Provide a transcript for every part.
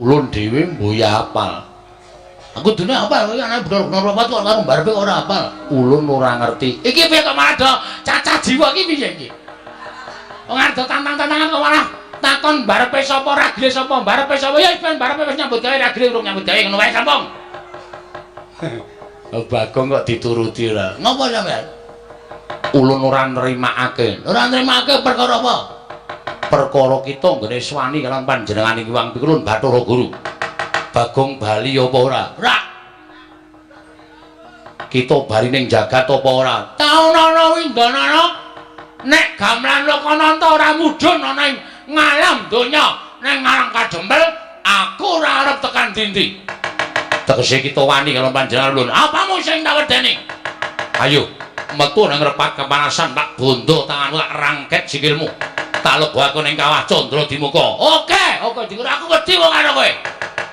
Ulun dhewe mboya apal. Aku dene apal iki ana bener-bener apa kok karo mbarepe ora apal. Ulun ora ngerti. Iki piye kok malah do cacah jiwa iki piye iki? Wong arep tantang-tantangan kok malah takon mbarepe sapa ragile sapa mbarepe sapa ya ben mbarepe wis nyambut gawe ragile urung nyambut gawe ngono wae sampung. Bagong kok dituruti ora. Ngopo sampean? Ulun ora nrimakake. Ora nrimakake perkara apa? Perkara kita nggone swani kalian panjenengan iki Wang Pikulun Bathara Guru. Bagong bali apa ora? Ora. Kita bali ning jagat apa ora? Taunana windanana nek gamelan Lokananta ora mudhun ana ing ngalam donya ning ngarang kadempel aku ora arep tekan dindi. Tegese kita wani kalian panjenengan ulun. Apamu sing tak wedeni? Ayo metu nang repat kepanasan tak bondo tanganmu tak rangket sikilmu. Tak lebokake ning kawah Candra Dimuka. Oke dikur aku wedi wong karo kowe.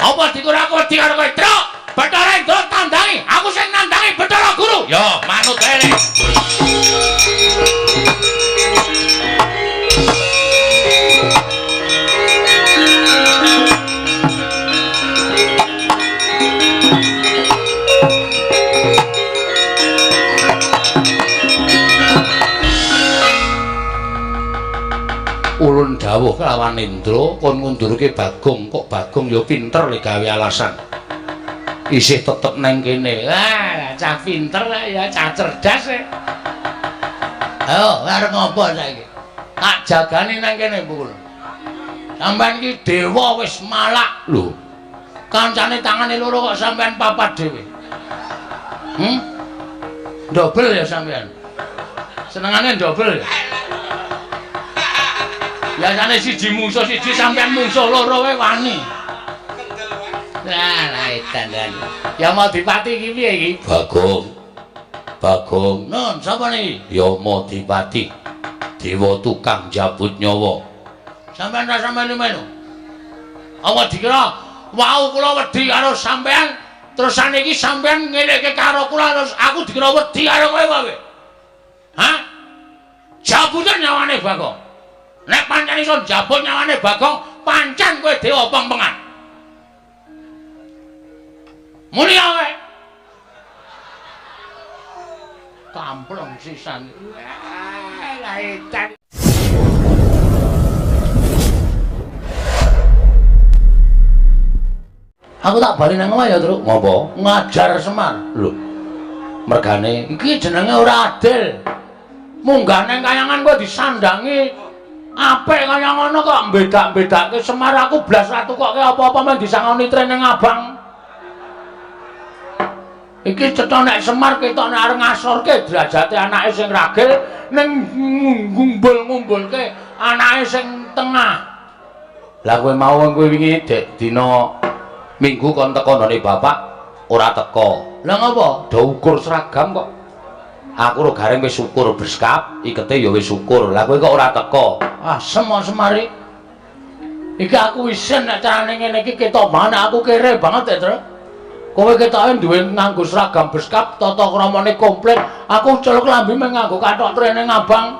Apa dikur aku wedi karo kowe? Truk, Bathara Indra tandangi. Aku sing nandangi Bathara Guru. Yo, manut ae. Ulun dawuh kelawan Indra kon ngundurke Bagong, kok Bagong ya pinter le gawe alasan. Isih tetep nang kene. Wah, cah pinter ya, cah cerdas. Ayo, arep ngopo saiki? Tak jagani nang kene, Bukul. Sampeyan iki dewa wis malak lho. Kancane tangane loro kok sampeyan papat dhewe. Dobel ya sampeyan. Senengane dobel ya. Biasane siji mungsuh siji sampean mungsuh loro wae wani. Lah edan. Ya mau dipati iki piye iki? Bagong. Nun, sapa niki? Ya Madipati. Dewa tukang jabut nyawa. Sampeyan ra sampeyan menu. Apa dikira wau kula wedi karo sampeyan terus saniki sampeyan ngeleke karo kula terus aku dikira wedi karo kowe wae. Hah? Jabutan nyawane Bagong. Nek pancen iso jabut nyawane Bagong, pancen kowe dewa pengpengan. Muni ae. Kamplong sisan. Lah edan. Aku tak bali nang omah ya, Truk. Ngopo? Ngajar Semar. Lho. Mergane iki jenenge ora adil. Munggah nang kayangan kowe disandangi apik kaya ngono kok mbedak-bedake Semar aku blas ra tukoke apa-apa men disangoni treneng abang. Iki cetha nek Semar ketok nek arep ngasorke derajate anake sing ragil ning ngumbul-ngumbulke anake sing tengah. Lah kowe mau kowe wingi dek dina Minggu kon teko ndone bapak ora teko. Lah ngapa? Do ukur seragam kok. Aku ro gareng wis syukur beskap, ikete ya wis syukur. Lah kowe kok ora teko? Ah, Semari. Iki aku isin nek carane ngene iki ketok banget aku kere banget ya, Tru. Kowe ketoke duwe nganggo seragam beskap, tata kramane komplit. Aku celuk lambi mung nganggo kathok trene ngabang.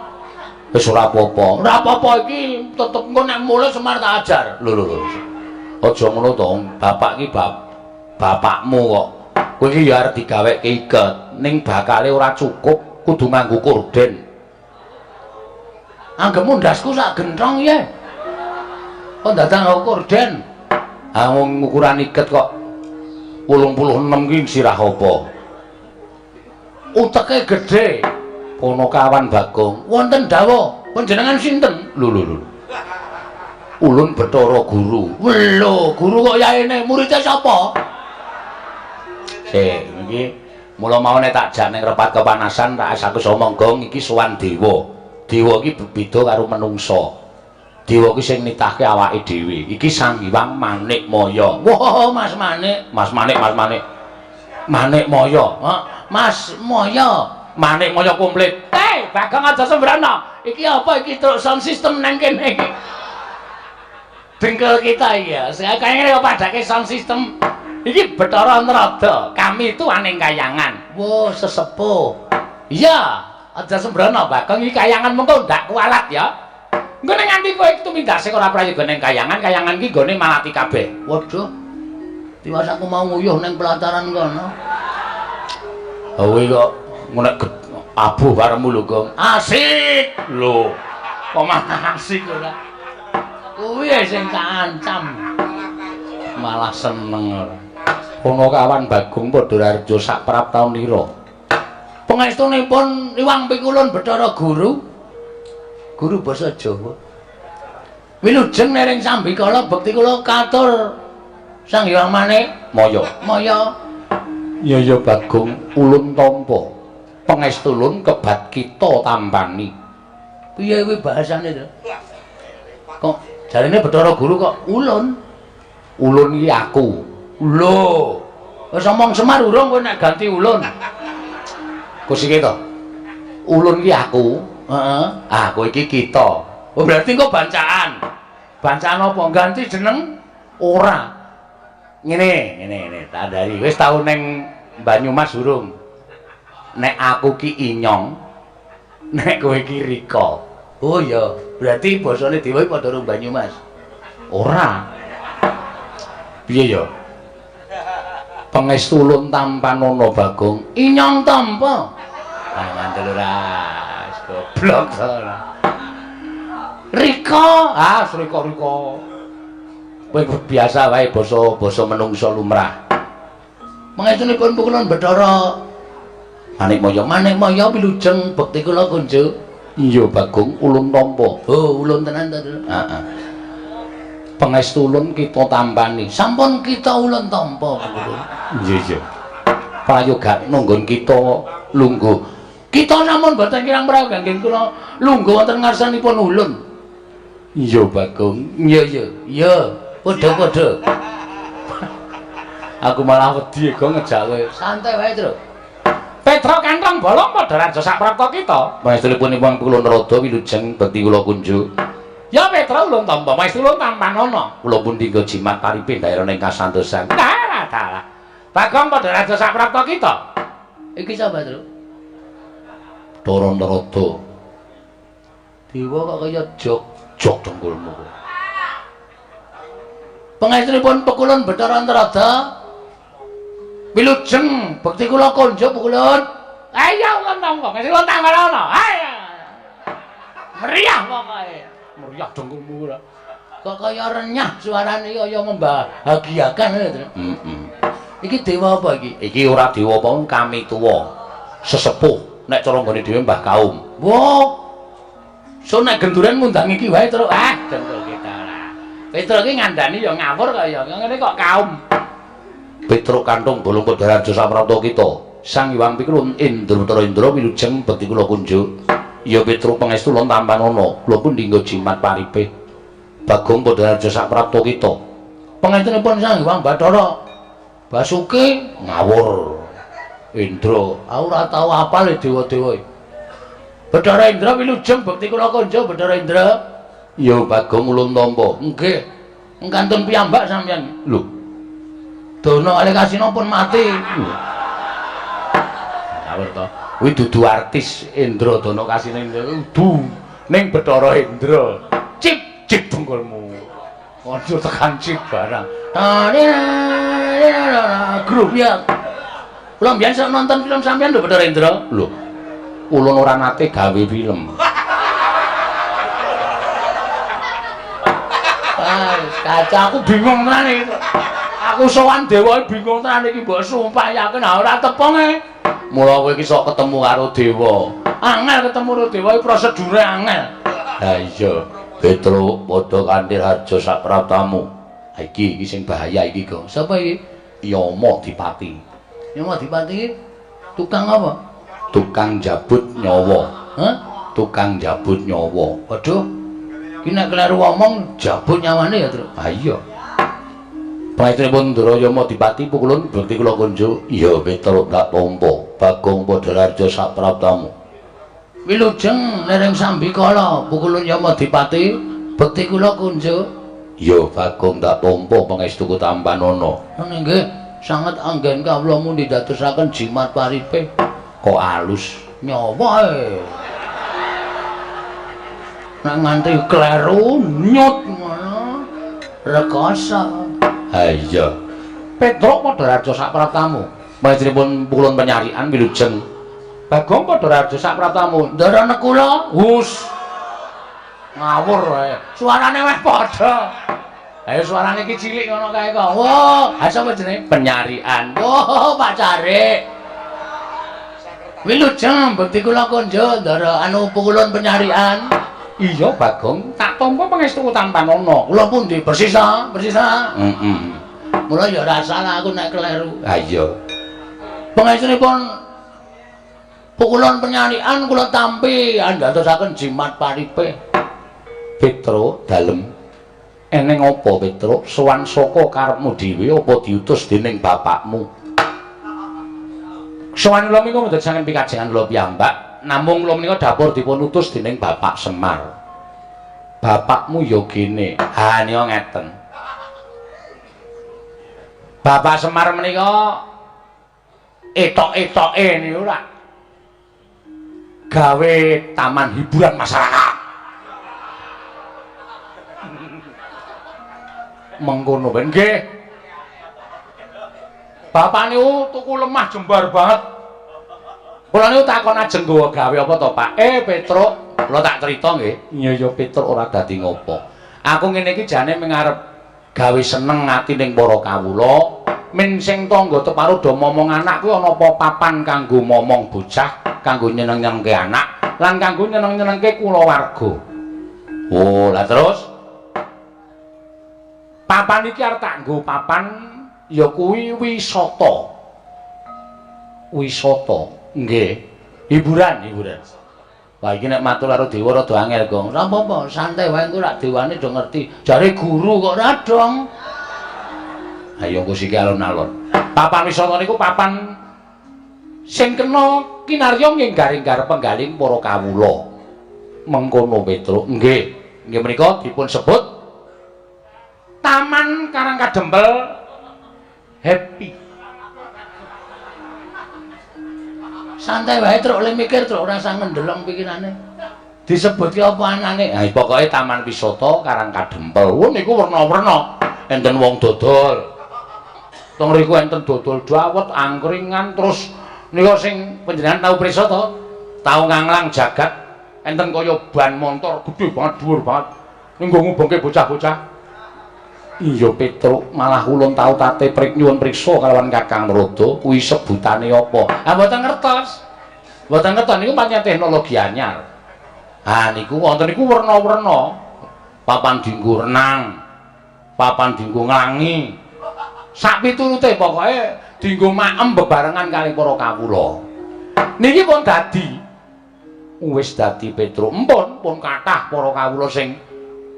Wis ora apa-apa. Ora apa-apa iki tetep engko nek mulih Semar tak ajar. Lho. Aja ngono to, bapak iki bapakmu kok. Kowe iki ya arep digaweke iket, ning bakale ora cukup, kudu nganggo korden. Anggemu ndasku sak genthong ya. Kok dadak nganggo korden? Ah wong ukuran iket kok 86 ki sirah apa? Uteke gedhe. Ponokawan Bagong. Wonten dawuh, panjenengan sinten? Lho. Ulun Bathara Guru. Lho, guru kok yaene muridé sapa? Iki mula maune tak jak ning repat kepanasan tak asaku somong iki sowan dewa. Dewa iki beda karo menungsa. Dewa iki sing nitahke awake dhewe. Iki Sang Hyang Manikmaya. Wah, Mas Manik. Manikmaya. Mas Maya. Manikmaya komplit. Bagong aja sembrono. Iki apa iki truk sound system nang kene iki? Dengkel kita iya, saya kayaknya kok padake sound system. Iki Bathara Antarada, kami itu aning kayangan. Wo, sesepuh. Iya, aja sembrono, Bagong iki kayangan mengko ndak kualat ya. Engko nek nganti kowe tumindase ora prayoga ning kayangan ki gone malati kabeh. Waduh. Tiwas aku mau nguyuh ning pelataran kono. Kowe kok ngono abuh baremu lho, Gong. Asik. Lho, kok malah asik ora. Kuwi sing kancam. Malah seneng ora. Ana kawan Bagong Padharjo sak praptaunira. Pangestunipun Iwang Pikulun Bathara Guru. Guru basa Jawa. Wilujeng nering sambikala bekti kula katur Sang Hyang Manik Maya. Ya Bagong ulun tampa. Pangestulun kebat kita tampani. Piye kuwi bahasane to? Kok jarine Bathara Guru kok ulun? Ulun iki aku. Lho. Wis omong semar urung kowe nek ganti ulun. Kusike to. Ulun iki aku. Heeh. Ah, kowe iki kita. Oh berarti kok bancaan. Bancaan apa ganti jeneng? Ora. Ngene, tandari. Wis tau ning Banyumas urung? Nek aku ki Inyong, nek kowe ki Rika. Oh iya, berarti basane Dewa padha karo Banyumas. Ora. Piye ya? Pangestulun tampanana Bagong. Inyong tampa. Ah, mandel ora. Goblok ora. Rika, Rika. Kowe biasa wae basa menungsa lumrah. Pangestunipun Pukulun Bathara Manik Maya wilujeng bekti kula kunjuk. Iya Bagong ulun tampa. Oh, ulun tenan ta, Dul? Heeh. Pangestulun kita tampani. Sampun kita ulun tampa, Pukulun. Iya. Prayoga nunggon kita lungguh. Kita sampun boten kirang prayoga nggih kula lungguh wonten ngarsanipun ulun. Iya Bagong. Iya. Padha-padha. Aku malah wedi Gong ngejak kowe. Santai wae, Tru. Petra kantong bolong padha raja sak prapta kita. Pangestulipun Iwang Pikulun Rada wilujeng bekti kula kunjuk. Ya Petra ulun tampa, pangestulun tampanana. Kula pun dinggo jimat paripe daerah ning kasantosan. Dalah. Bagong padha raja sak prapta kita. Iki sapa, Tru? Dara Narada. Dewa kok kaya Jog dengkulmu. Pangestunipun Pukulun Bathara Narada wilujeng bekti kula kunjuk, Pukulun. Ayo ulun tampa, pangestulun tampanana. Ayo. Meriah pokoke. Meriah dengkulmu ora. Kok kaya renyah suarane kaya membahagiakan lho, Tru. Iki dewa apa iki? Iki ora dewa apa kami tuwa. Sesepuh nek cara nggone dhewe Mbah Kaum. Wo. So nek genduren ngundang iki wae, Tru. Dengkul kita ora. Petruk iki ngandani ya ngawur kaya ngene kok Kaum. Petruk kantung bolong Padharjo saprapta kita. Sang Hyang Pikulun Indra wilujeng bekti kula kunjuk. Ya Petruk pangestulun tampanana. Kula pun dinggo jimat paripe. Bagong Padharjo saprapta kita. Pangestunipun Sang Hyang Bathara Basuki ngawur. Indra, ora tau apal dewa-dewa. Bathara Indra wilujeng bekti kula kunjuk, Bathara Indra. Ya Bagong ulun tampa. Nggih. Engkantun piyambak sampeyan. Lho, Dono Alekasina pun mati. ngawur to. Kuwi dudu artis Indra Dono Kasina Indra. Udu ning Bathara Indra. Cip dengkulmu. Ojo tekan cip barang. Grup ya. Kula mbiyen sok nonton film sampeyan lho Bathara Indra. Lho. Ulun ora nate gawe film. Kaca aku bingung tenan iki. Aku sowan dewa bingung tenan iki mbok sumpah yakin ora tepung. Mula kowe iki sok ketemu karo dewa. Angel ketemu karo dewa iki prosedure angel. Ha iya, Petruk padha kanthi harja sapraptamu. Ha iki sing bahaya iki, Gong. Sapa iki? Yama Dipati. Yama Dipati tukang apa? Tukang jabut nyawa. Hah? Tukang jabut nyawa. Waduh. Ki nek kleru ngomong jabut nyawane ya, Tru. Ha iya. Praitipun Ndrayama Dipati Pukulun bekti kula kunjuk. Ya Petruk tak tampa. Bagong Padharjo sapraptamu. Wilujeng lereng sambikala Pukulun Yama Dipati bekti kula kunjuk. Ya Bagong tak tampa pangestuku tampanana. Nggih, sanget anggen kawula mundi dadosaken jimat paripe. Kok alus Nyawa. nek nganti kleru nyut ngono rekoso. Ha iya. Petruk padha raja sak pratamu. Panjenenganipun pukulun penyarian wilujeng. Bagong padha raja sak pratamu. Ndara nekula Hus. Ngawur wae. Suarane wis padha. Ayo suarane iki cilik ngono kae kok. wah ha sapa jenenge Penyarian. oh pacare wilujeng bekti kula konjo ndara anu pukulun penyarian. Iya Bagong, tak tampa pangestu tampan ana. Kula pundi bersisa Heeh. mula ya ora salah aku nek kleru. Ha iya. Pangestunipun pukulan penyarian kula tampi andadosaken jimat paripe. Petro dalem. Eneng apa Petro? Sowan saka karepmu dhewe apa diutus dening bapakmu? Sowan kula menika mboten sangen pikajengan kula piyambak. Namung kula menika dapur dipun utus dening Bapak Semar. Bapakmu ya kene. Ha nika ngeten. Bapak Semar menika etok-etoke niku ora gawe taman hiburan masyarakat. Mengkono ben nggih. Bapak niku tuku lemah jembar banget. Kula niku takon ajeng gawe apa to, Pak? Petruk, kula tak crita nggih. Iya ya Petruk ora dadi ngopo. Aku ngene iki jane mengarep gawe seneng ati ning para kawula. Men sing tangga teparo do momong anak kuwi ana apa papan kanggo momong bocah, kanggo nyeneng-nyenengke anak, lan kanggo nyeneng-nyenengke kulawarga. Oh, lah terus papan iki arep tak nggo papan ya kuwi wisata. Wisata. Nggih. Hiburan. Wah iki nek matur karo dewa rada angel, Gong. Ora apa-apa, santai wae engko lak dewane do ngerti. Jare guru kok ora dong. Ayo engko siki alon-alon. Papan wisata niku papan sing kena kinarya nggih garing penggaling para kawula. Mengkono Petruk. Nggih. Nggih menika dipun sebut Taman Karangkadempel Happy. Santai wae truk le mikir truk ora usah ngendelong pikirane. Disebut ki apa anane? Nah, pokoke Taman Wisata Karangkadempel. Oh niku werna-werna. Enten wong dodol. Teng mriku enten dodol dawet, angkringan terus nika sing panjenengan tau prisa to? Tau nganglang jagat. Enten kaya ban motor gedhe banget, dhuwur banget. Ning nggo ngubungke bocah-bocah. Iya Petruk, malah ulun tau tate prik nyuwun priksa kalawan Kakang Narada, kuwi sebutane apa? Ah mboten ngertos. Mboten ngertos niku pancen teknologi anyar. Ah niku wonten niku werna-werna. Papan dienggo renang, papan dienggo nglangi. Sak piturute pokoke dienggo maem bebarengan kali para kawula. Niki pun dadi wis dadi Petruk. Pun kathah para kawula sing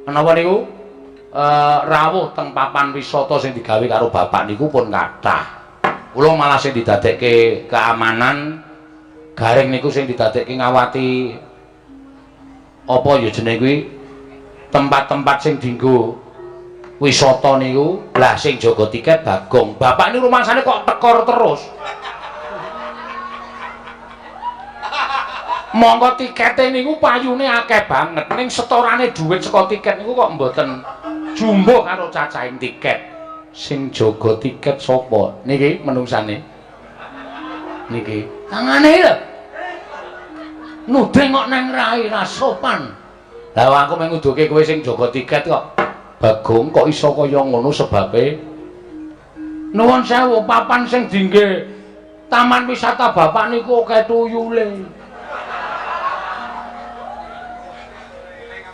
menapa niku? Rawuh teng papan wisata sing digawe karo bapak niku pun kathah. Kula malah sing didadekke keamanan garing niku sing didadekke ngawati apa ya jenenge kuwi tempat-tempat sing dienggo wisata niku. Lah sing jaga tiket Bagong. Bapak niku rumangsane kok tekor terus. Monggo tikete niku payune akeh banget. Ning setorane dhuwit saka tiket niku kok mboten jumbo karo cacahing tiket. Sing jaga tiket sapa? Niki menungsane. Niki. Tangane lho. Nuding kok nang rai ra sopan. Lah aku mung nguduke kowe sing jaga tiket kok. Bagong kok iso kaya ngono sebabe? Nuwun sewu, papan sing dingge taman wisata bapak niku akeh tuyule.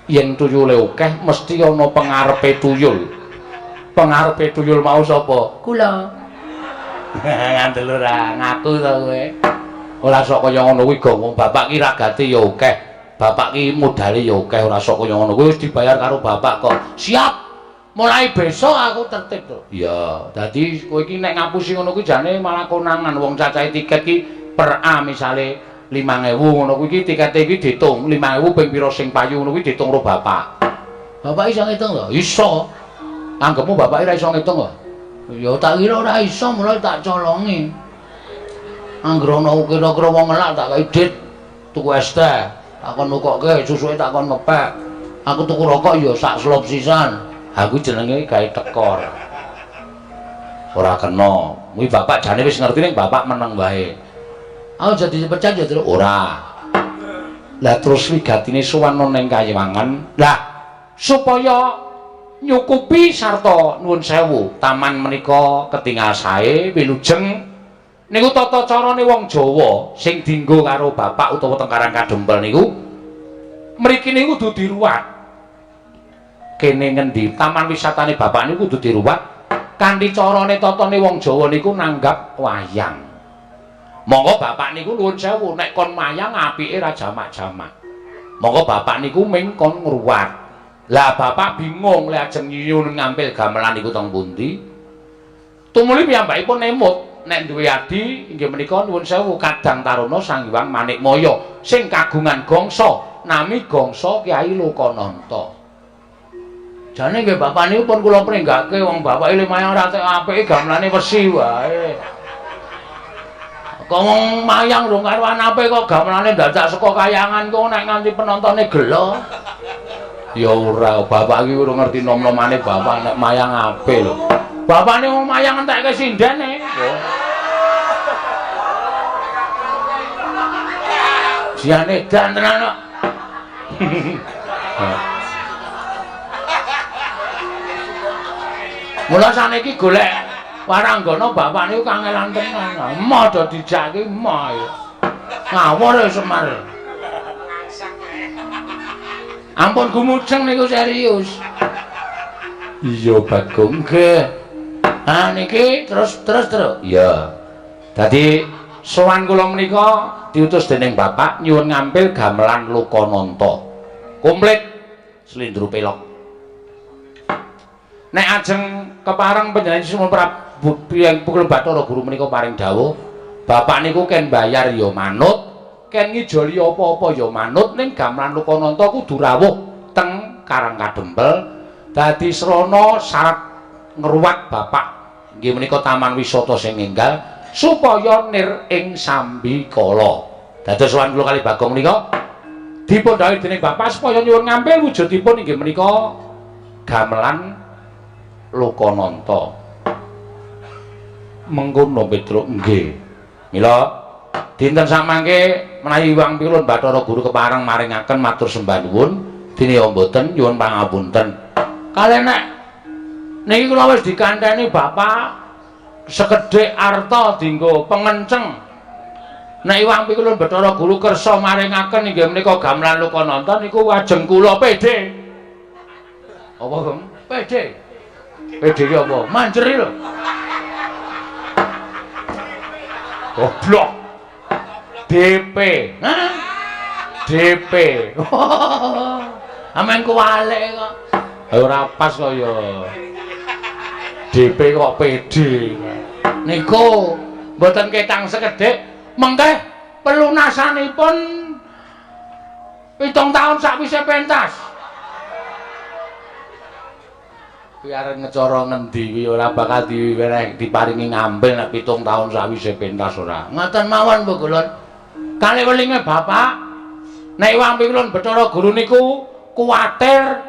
Yen tuyule akeh mesti ana pengarepe tuyul. Pengarepe tuyul mau sapa? Kula. Ngandel ora ngaku to kowe. Ora sok kaya ngono kuwi Gong. Wong bapak ki ragate ya akeh. Bapak ki modale ya akeh ora sok kaya ngono. Kowe wis dibayar karo bapak kok. Siap. Mulai besok aku tertib to. Iya, dadi kowe iki nek ngapusi ngono kuwi jane malah konangan wong cacahe tiket ki per A misale 5.000 ngono kuwi iki tikete iki diitung 5.000 ping pira sing payu ngono kuwi diitung karo bapak. Bapak iso ngitung to? Iso. Anggepmu bapak ora iso ngitung kok. Ya tak kira ora iso mulai tak colongi. Anggere ana kira-kira wong ngelak tak kei dit tuku es teh. Takon nukokke susuke takon ngepek. Aku tuku rokok ya sak slop sisan. Aku jenenge gawe tekor. Ora kena. Kuwi bapak jane wis ngerti ning bapak meneng wae. Aku jadi pecat ya terus ora. Lah terus wigatine sowan ning Kayewangan. Lah supaya nyukupi sarta nuwun sewu, taman menika ketingal sae wilujeng niku tata carane wong Jawa sing dienggo karo bapak utawa teng Karang Kadempel niku mriki niku kudu diruwat. Kene ngendi taman wisatane bapak niku kudu diruwat kanthi carane tatane wong Jawa niku nanggap wayang. Monggo bapak niku nuwun sewu nek kon mayang apike ra jamak-jamak. Monggo bapak niku ming kon ngruwat. Lah bapak bingung lek ajeng nyuwun ngampil gamelan niku teng pundi. Tumuli piyambakipun nemut nek duwe adi inggih menika nuwun sewu Kadang Taruna Sang Hyang Manikmaya sing kagungan gongso nami gongso Kyai Lokananta. Jane nggih bapak niku pun kula pringgake wong bapak ile mayang ra apike gamelane wesi wae. Kok wong mayang lho karo anape kok gamelane dadak saka kayangan kok nek nganti penontone gelo. Ya ora, bapak iki ora ngerti nom-nomane bapak nek mayang ape lho. Bapakne wong mayang entekke sindene. Siane dan tenan kok. Mula saniki golek waranggana bapak niku kangelan tenan. Emoh do dijake emoh. Ngawur Semar. Ampun gumujeng niku serius. Iya Bagong nggih. Ah niki terus. Iya. Dadi sowan kula menika diutus dening bapak nyuwun ngampil gamelan Lokananta. Komplit slindru pelok. Nek ajeng kepareng panjenengan Semar Prabu Pukul Bathara Guru menika paring dawuh, bapak niku ken bayar ya manut, ken ngijoli apa-apa ya manut ning gamelan Lokananta kudu rawuh teng Karang Kadempel. Dadi srana syarat ngruwat bapak nggih menika taman wisata sing enggal supaya nir ing sambikala. Dados sowan kula kali Bagong menika dipun dawuh dening bapak supaya nyuwun ngampil wujudipun inggih menika gamelan Lokananta. Mengkono Petruk nggih. Mila dinten samangke menawi Hyang Pilun Bathara Guru kepareng maringaken matur sembah nuwun dene mboten nyuwun pangapunten. Kalih nek niki kula wis dikandhani bapak sekedhik arta dienggo pengenceng. Nek Hyang Pilun Bathara Guru kersa maringaken inggih menika gamelan Lokananta niku ajeng kula pede. Apa, Gong? Pede. Pede iki apa? Manjeri lho. Goblok. DP. Hah? DP. Amen kuwalik kok. Ora pas kok ya. DP kok PD. Niku mboten ketang sekedhik, mengke pelunasanipun 7 tahun sakwise pentas. Kuwi arep ngecara ngendi kuwi ora bakal diparingi ngambil nek 7 tahun sakwise pentas ora. Ngoten mawon Bu Kulon. Kalih welinge bapak nek Hyang Pilun Bathara Guru niku kuwatir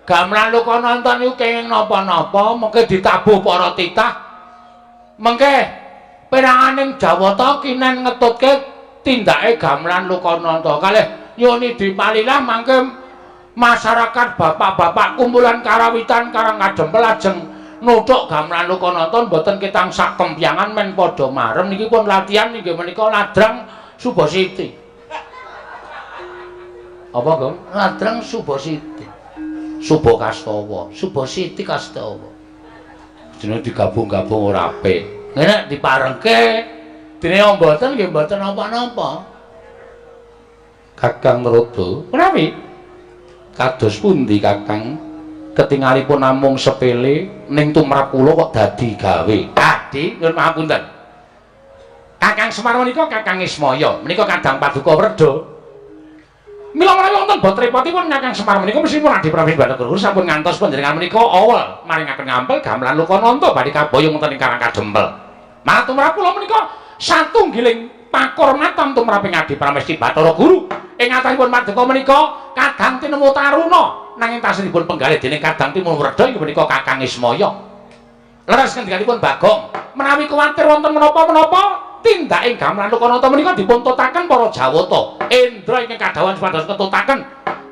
gamelan Lokananta niku kenging napa-napa mengke ditabuh para titah. Mengke peranganing Jawata kinen ngetutke tindake gamelan Lokananta. Kalih nyuwun dipalilah mangke masyarakat bapak-bapak kumpulan karawitan Karang Kadempel ajeng nuthuk gamelan Lokananta mboten ketang sak kempyangan men padha marem niki pun latihan nggih menika ladrang Subasiti. Apa, Gong? Ladrang Subasiti. Suba Kastawa, Subasiti Kastawa. Jenenge digabung-gabung ora apik. Nek diparengke dene mboten nggih mboten napa-napa. Kakang Rodo, menawi kados pundi Kakang ketingalipun namung sepele ning tumrap kula kok dadi gawe. Adi, nyuwun pangapunten. Kakang Semar menika Kakang Ismaya, menika Kadang Paduka Werda. Mila menawi wonten bot repotipun Kakang Semar menika mesti pun Adi Prabu Bathara Guru sampun ngantos panjenengan menika awal maringaken ngampil gamelan Lokananta badhe kaboyong wonten ing Karang Kadempel. Malah tumrap kula menika satunggiling pakurmatan tumraping Adi Pramesti Bathara Guru. Ing atasipun Paduka menika Kadang tinemu Taruna nanging tasihipun penggalih dening Kadang Timur Werda inggih menika Kakang Ismaya. Leres ngendikanipun Bagong, menawi kuwatir wonten menapa-menapa tindaking Gamelan Lokananta menika dipun tutaken para Jawata. Indra ingkang kadhawan supados ketutaken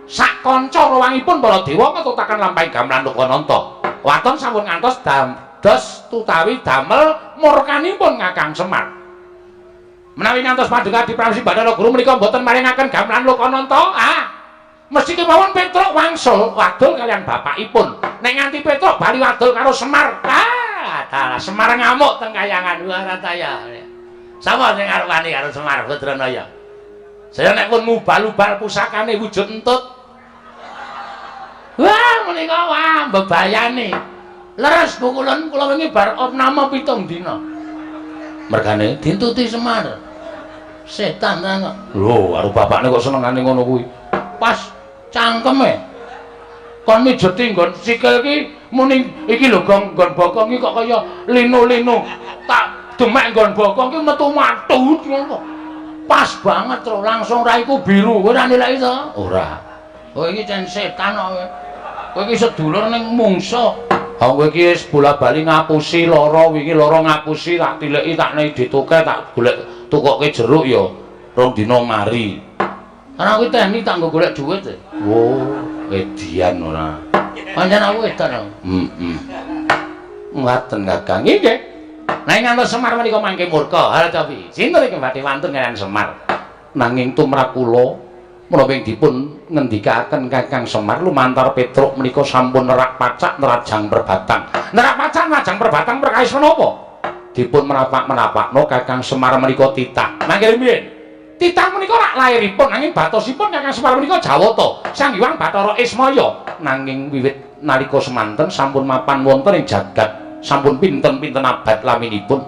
sak kanca rawangipun para dewa ketutaken lampahing Gamelan Lokananta. Waton sampun ngantos dados tutawi damel murkanipun Kakang Semar. Menawi ngantos paduka Diprayogi Bathara Guru menika mboten maringaken Gamelan Lokananta, mesti kemawon Petruk wangsul wadul kalian bapakipun. Nek nganti Petruk bali wadul karo Semar, Semar ngamuk teng kayangan Warataya. Sapa sing arep wani karo Semar Badranaya? Saya nek pun ngubal-ubal pusakane wujud entut. Wah, menika wah bebayane. Leres pukulan kula wingi bar opname 7 dina. Mergane dintuti Semar. Setan ta kok. Lho, karo bapakne kok senengane ngono kuwi. Pas cangkeme. Kon mijeti nggon sikil ki muni iki lho nggon bokong iki kok kaya linu-linu. Tak demek nggon bokong ki metu matut ngono. Pas banget lho, langsung raiku biru. Kowe ora nilai to? Ora. Oh iki jan setan kok. Kowe iki sedulur ning mungsuh. Ha kowe iki wis bola-bali ngapusi lara wingi lara ngapusi tak tileki tak nek dituke tak golek tukoke jeruk ya. Rong dina mari. Ana kuwi teknik tak nggo golek dhuwit. Oh, edian ora. Pancen aku edan. Ngaten Kakang. Nggih. Nanging ngantos Semar menika mangke murka. Haracapi. Sinten iki badhe wantun kaliyan Semar. Nanging tumrap kula menapa dipun ngendikaken Kakang Semar lumantar Petruk menika sampun nerak pacak nerajang perbatang. Nerak pacak nerajang perbatang perkawis menapa? Dipun menapak-menapakno Kakang Semar menika titah. Mangke piye? Titah menika rak lairipun nanging batosipun Kakang Semar menika Jawata, Sang Hyang Bathara Ismaya. Nanging wiwit nalika semanten sampun mapan wonten ing jagat, sampun pinten-pinten abad laminipun.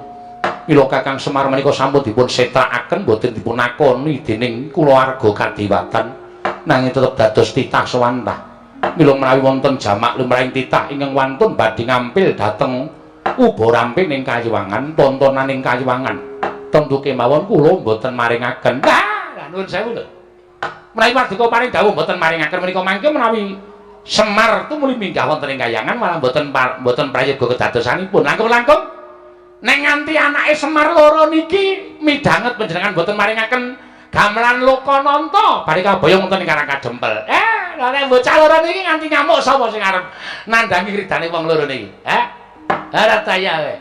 Mila Kakang Semar menika sampun dipun setrakaken boten dipun akoni dening kulawarga kadewatan, nanging tetep dados titah sawantah. Mila menawi wonten jamak lumrahing titah ingkang wantun badhe ngampil dhateng uba ramping ing Kayiwangan, tontonan ing Kayiwangan. Tentu kemawon kula mboten maringaken. Lah nuwun sewu lho. Menawi paduka paring dawuh mboten maringaken menika mangke menawi Semar tumuli minggah wonten ing Kayangan malah mboten prayoga kedadosanipun. Langkung-langkung nek nganti anake Semar loro niki midhanget panjenengan mboten maringaken Gamelan Lokananta bari kaboyong wonten ing Karang Kadempel. Lha nek bocah loro niki nganti nyamuk sapa sing arep nandangi ridane wong loro niki? Harataya kowe.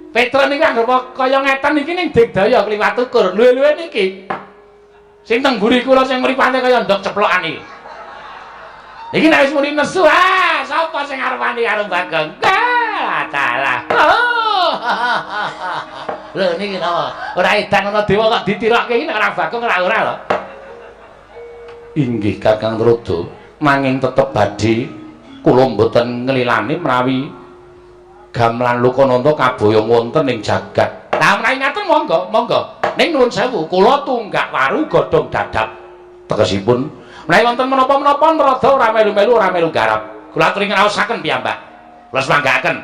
Petruk niki anggere kaya ngeten niki ning Digdaya kliwat ukur. Luwe-luwe niki. Sing teng mburi kula sing mripate kaya ndok ceplokan iki. Niki nek wis muni nesu, sapa sing arep wani karo Bagong? Dalah. Lho niki napa? Ora edan ana dewa kok ditirokke iki nek ora Bagong ora lho. Inggih Kakang Trada, nanging tetep badhe kula mboten nglilani menawi Gamelan Lokananta kaboyong wonten ing jagat. Lah menawi ngaten monggo, monggo. Ning nuwun sewu, kula tunggak waru godhong dadap. Tegesipun menawi wonten menapa-menapa Narada ora melu-melu ora melu garap. Kula aturi ngraosaken piyambak. Kula semanggaken.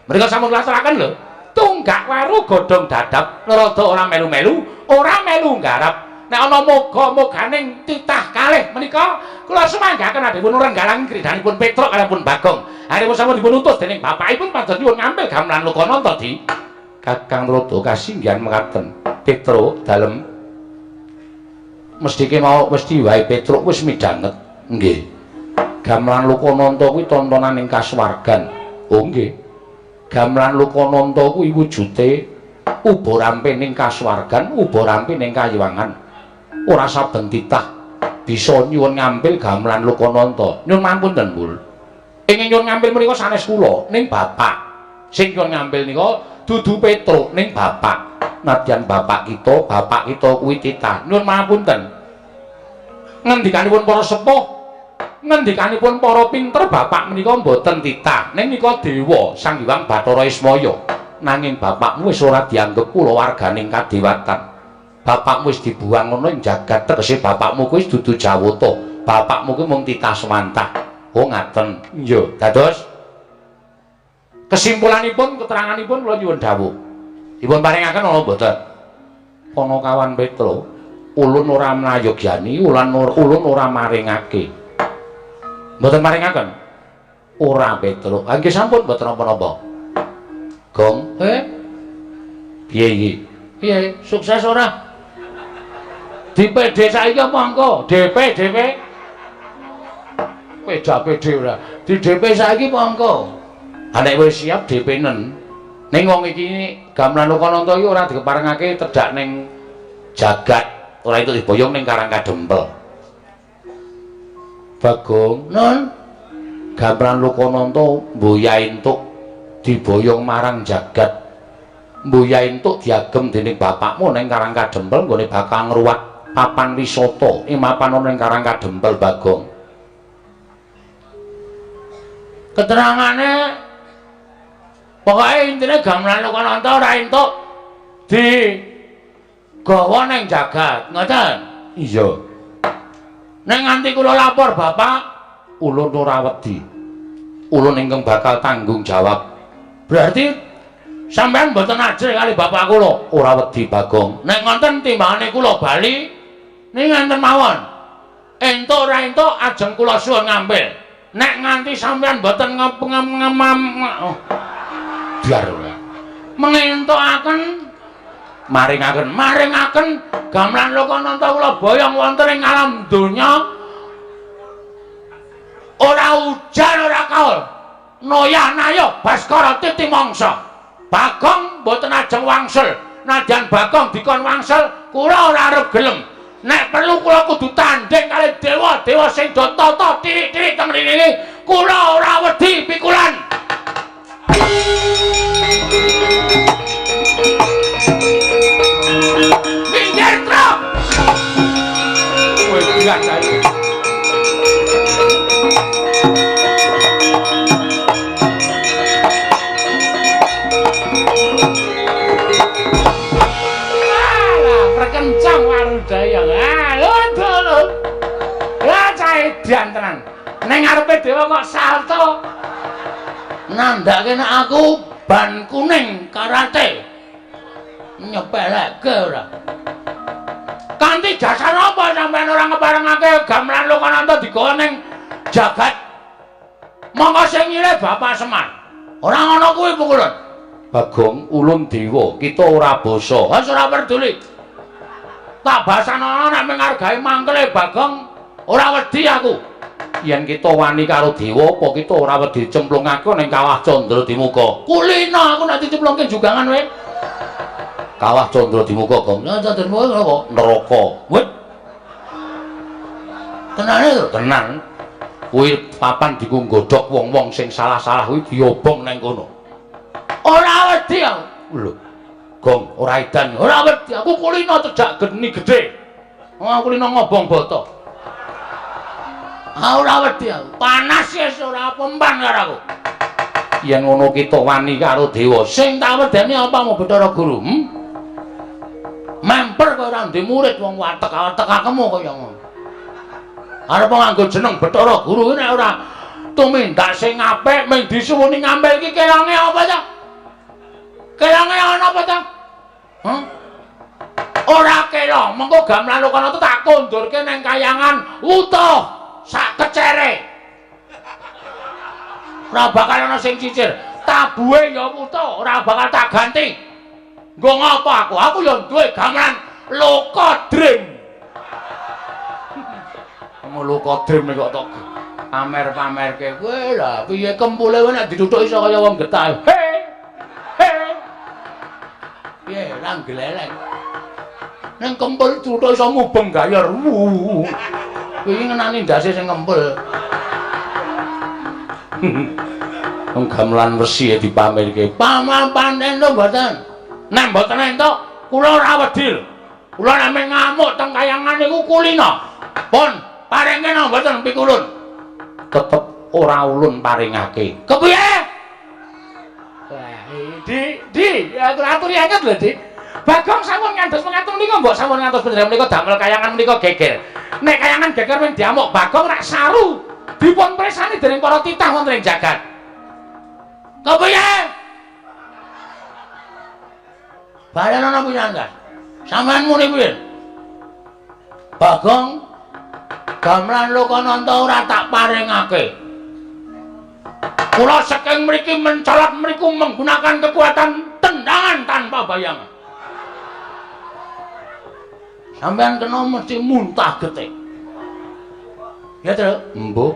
Mrika sampun kula aturaken lho. Tunggak waru godhong dadap, Narada ora melu-melu, ora melu garap. Nek ana moga-moganing titah kalih menika kula semanggaken adhipun renggalang kridhanipun Petruk kaliyan pun Bagong. Haripun sampun dipun utus dening bapakipun pados nyuwun ngambil Gamelan Lokananta di Kakang Trada kasinggihan mekaten. Petruk dalem mesti kemawon mesti wae Petruk wis midhanget. Nggih. Gamelan Lokananta kuwi tontonan ing kasuwargan. Oh nggih. Gamelan Lokananta kuwi wujude uba rampe ning kasuwargan, uba rampe ning Kayiwangan. Ora saben titah bisa nyuwun ngambil Gamelan Lokananta. Nyuwun mapunten, Mbul. Ingin nyuwun ngambil menika sanes kula ning bapak. Sing nyuwun ngambil nika dudu Petruk ning bapak. Nadyan bapak kita kuwi titah. Nyuwun mapunten. Ngendikanipun para sepuh, ngendikanipun para pinter bapak menika mboten titah. Ning nika dewa Sang Hyang Bathara Ismaya. Nanging bapakmu wis ora dianggep kulawarganing kadewatan. Bapakmu wis dibuang ngono ing jagat, tegese bapakmu kuwi dudu Jawata. Bapakmu kuwi mung titah semantah. Oh ngaten. Iya, dados kesimpulanipun keteranganipun kula nyuwun dawuh. Dipun paringaken ana mboten? Panakawan Petruk, ulun ora mlayogyani, ulun ora maringake. Mboten maringaken. Ora Petruk. Nggih sampun mboten napa-napa. Gong, piye iki? Piye? Sukses ora? Di-PD saiki apa engko? DP. PD ora. Di DP saiki apa engko? Nek wis siap DP-nen. Ning wong iki Gamelan Lokananta iki ora dikeparengake tedhak ning jagat, ora itu diboyong ning Karangkadempel. Bagong, non. Gamelan Lokananta mboyah entuk diboyong marang jagat. Mboyah entuk diagem dening bapakmu ning Karangkadempel nggone bakal ngruwat papan wisata ing mapan ning Karangkadempel, Bagong. Keterangane pokoke intine Gamelan Lokananta ora entuk digawa ning jagat, ngoten? Iya. Nek nganti kula lapor bapak, ulun ora wedi. Ulun ingkang bakal tanggung jawab. Berarti sampean mboten ajrih kali bapak kula. Ora wedi, Bagong. Nek ngoten timbangane kula bali ning ngenten mawon. Entuk ora entuk ajeng kula suwun ngambil. Nek nganti sampean mboten biar mengentukaken maringaken Gamelan Lokananta kula boyong wonten ing alam donya. Ora ujan ora kaul. Noyah-nayah Baskara titi mangsa. Bagong mboten ajeng wangsul. Nadyan Bagong dikon wangsul, kula ora arep gelem. Nek perlu kula kudu tanding kali dewa-dewa sing do tata tirik-tirik teng mriki. Kula ora wedi pikulan. Minggir truk. Kowe bilang saiki. Kencang warudaya. Lho. Ya cah edan tenan. Ning ngarepe dewa kok salto. Nandhake nek aku ban kuning karate. Nyepelekke ora. Kanthi dasar apa sampean ora ngeparengake Gamelan Lokananta digawa ning jagat? Monggo sing nyilih Bapak Semar. Ora ngono kuwi pukulun. Bagong, ulun dewa, kita ora basa. Wis ora peduli. Tak basana nek ngargai mangkele Bagong, ora wedi aku. Yen kita wani karo dewa apa kita ora wedi cemplungake ning Kawah Candra Dimuka. Kulina aku nek dicemplungke jugangan wae. Kawah Candra Dimuka, Gong. Lah Candra Dimuka apa? Neraka. Wit. Tenane to? Tenan. Kuwi papan diku nggodhok wong-wong sing salah-salah kuwi diobong ning kono. Ora wedi aku. Lho. Gong, ora edan. Ora wedi aku kulina tejak geni gedhe. Aku kulina ngobong boto. Ora wedi aku. Panas wis ora pempan karo aku. Yen ngono kita wani karo dewa, sing tak wedeni apa mau Bathara Guru? Memper kok ora ndek murid wong watek-watek akemu kaya ngono. Arep nganggo jeneng Bathara Guru nek ora tumindak sing apik mung disuwuni ngambil iki kelange apa ta? Kelange ana apa ta? Ora kela, mengko Gamelan Lokananta tak kondurke ning kayangan utuh sak kecere. Ora bakal ana sing cicir. Tabuhe ya utuh, ora bakal tak ganti. Nggo ngopo aku? Aku ya duwe gamelan Lokodrim. Lokodrim kok tok pamer-pamerke kowe lha piye kempule kowe nek dituthuk iso kaya wong getah. He. Piye nang glelek. Ning kempul tuthuk iso mubeng gayor. Kuwi ngenani ndase sing kempul. Wong gamelan resi dipamerke. Paman-panen lho mboten. Nek mboten entuk kula ora wedi. Kula nek ngamuk teng kayangan niku kulina. Pun paringe nang mboten pikulun. Tetep ora ulun paringake. Kepiye? Di, aku aturi anget lho, Dik. Bagong sampun ngantos mengatur menika mbok sampun ngantos bener menika damel kayangan menika geger. Nek kayangan geger men diamuk Bagong rak saru dipun presani dening para titah wonten ing jagat. Kepiye? Balen ana pinanggan. Sampeyan muni piye? Bagong Gamelan Lokananta ora tak paringake. Kula saking mriki mencolot mriku menggunakan kekuatan tendangan tanpa bayangan. Sampeyan kena mesti muntah getik. Ya, Tru? Mbok.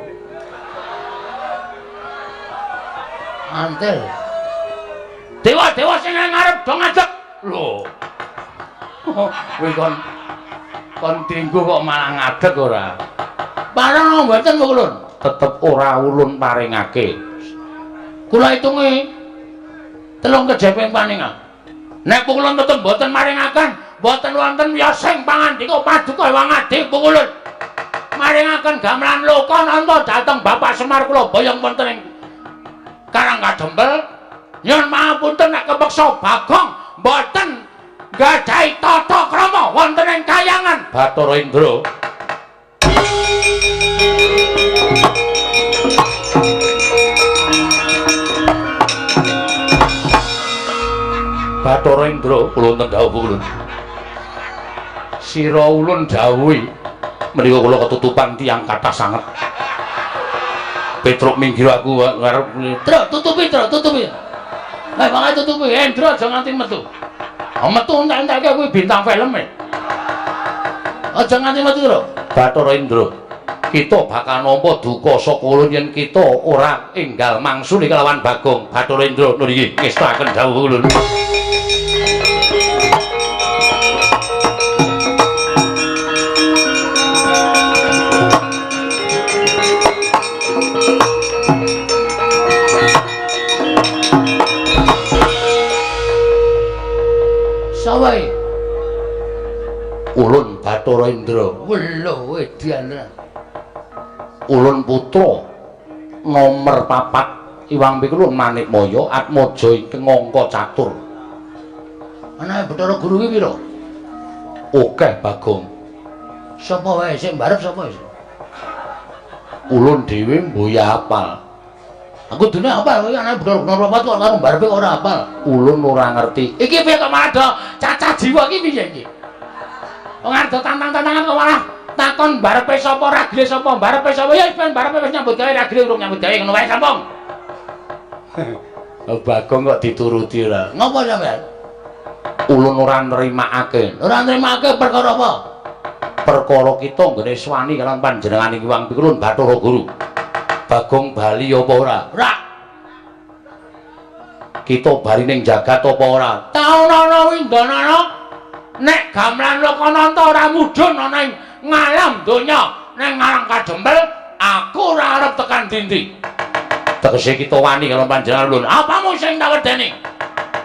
Antel. Dewa-dewa sing ngarep do ngadeg. Lho. Kowe kon tinggu kok malah ngadeg ora. Parang mboten Ulun. Tetep ora ulun paringake. Kula hitungi 3 kejeping paningan. Nek Ulun tetep mboten maringaken, mboten wonten wiyosing pangandika paduka Hyang Adi Ulun. Maringaken gamelan Lokananta dhateng Bapak Semar kula boyong wonten ing Karang Kadempel. Nyuwun pangapunten nek kepeksa Bagong mboten gadhahi tata krama wonten ing kahyangan Bathara Indra. Bathara Indra kula wonten dawuh ulun. Sira ulun dawuhi menika kula ketutupan tiyang kathah sanget. Petruk minggir aku ngarep Truk tutupi. Lah malah tutupi Endra aja nganti metu. Metu entek-entekke kuwi bintang film e. Aja nganti metu lho. Bathara Indra, kita bakal nampa duka saka ulun yen kita ora enggal mangsuli kelawan Bagong. Bathara Indra niki ngestaken dawuh ulun. Sawai Ulun Bathara Indra. weluh edian. Ulun putra nomor 4 Iwang Pikulun Manikmaya Atmaja ingkang angka catur. Anake Bathara Guru ki pira? Akeh Bagong. Sapa wae sing mbarep sapa wis? Ulun dhewe mboya apal. Aku dene apal kowe anake Bathara Guru kok karo mbarepe kok ora apal. Ulun ora ngerti. Iki piye kok malah do cacah jiwa iki piye iki? Wong arep tantang-tantangan kok malah takon mbarepe sapa ragile sapa mbarepe sapa ya wis mbarepe wis nyambut gawe ragile urung nyambut gawe ngono wae sampung. Bagong kok dituruti ora. Ngopo sampean? Ulun ora nrimakake. Ora nrimake perkara apa? Perkara kita nggone swani kalian panjenengan Iwang Pikulun Bathara Guru. Bagong bali apa ora? Ora. Kita bali ning jagat apa ora? Taunana windanana nek gamelan Lokananta ora mudhun ana ing ngalam donya ning Karang Kadempel aku ora arep tekan dindi. Tegese kita wani kalian panjenengan ulun. Apamu sing tak wedeni?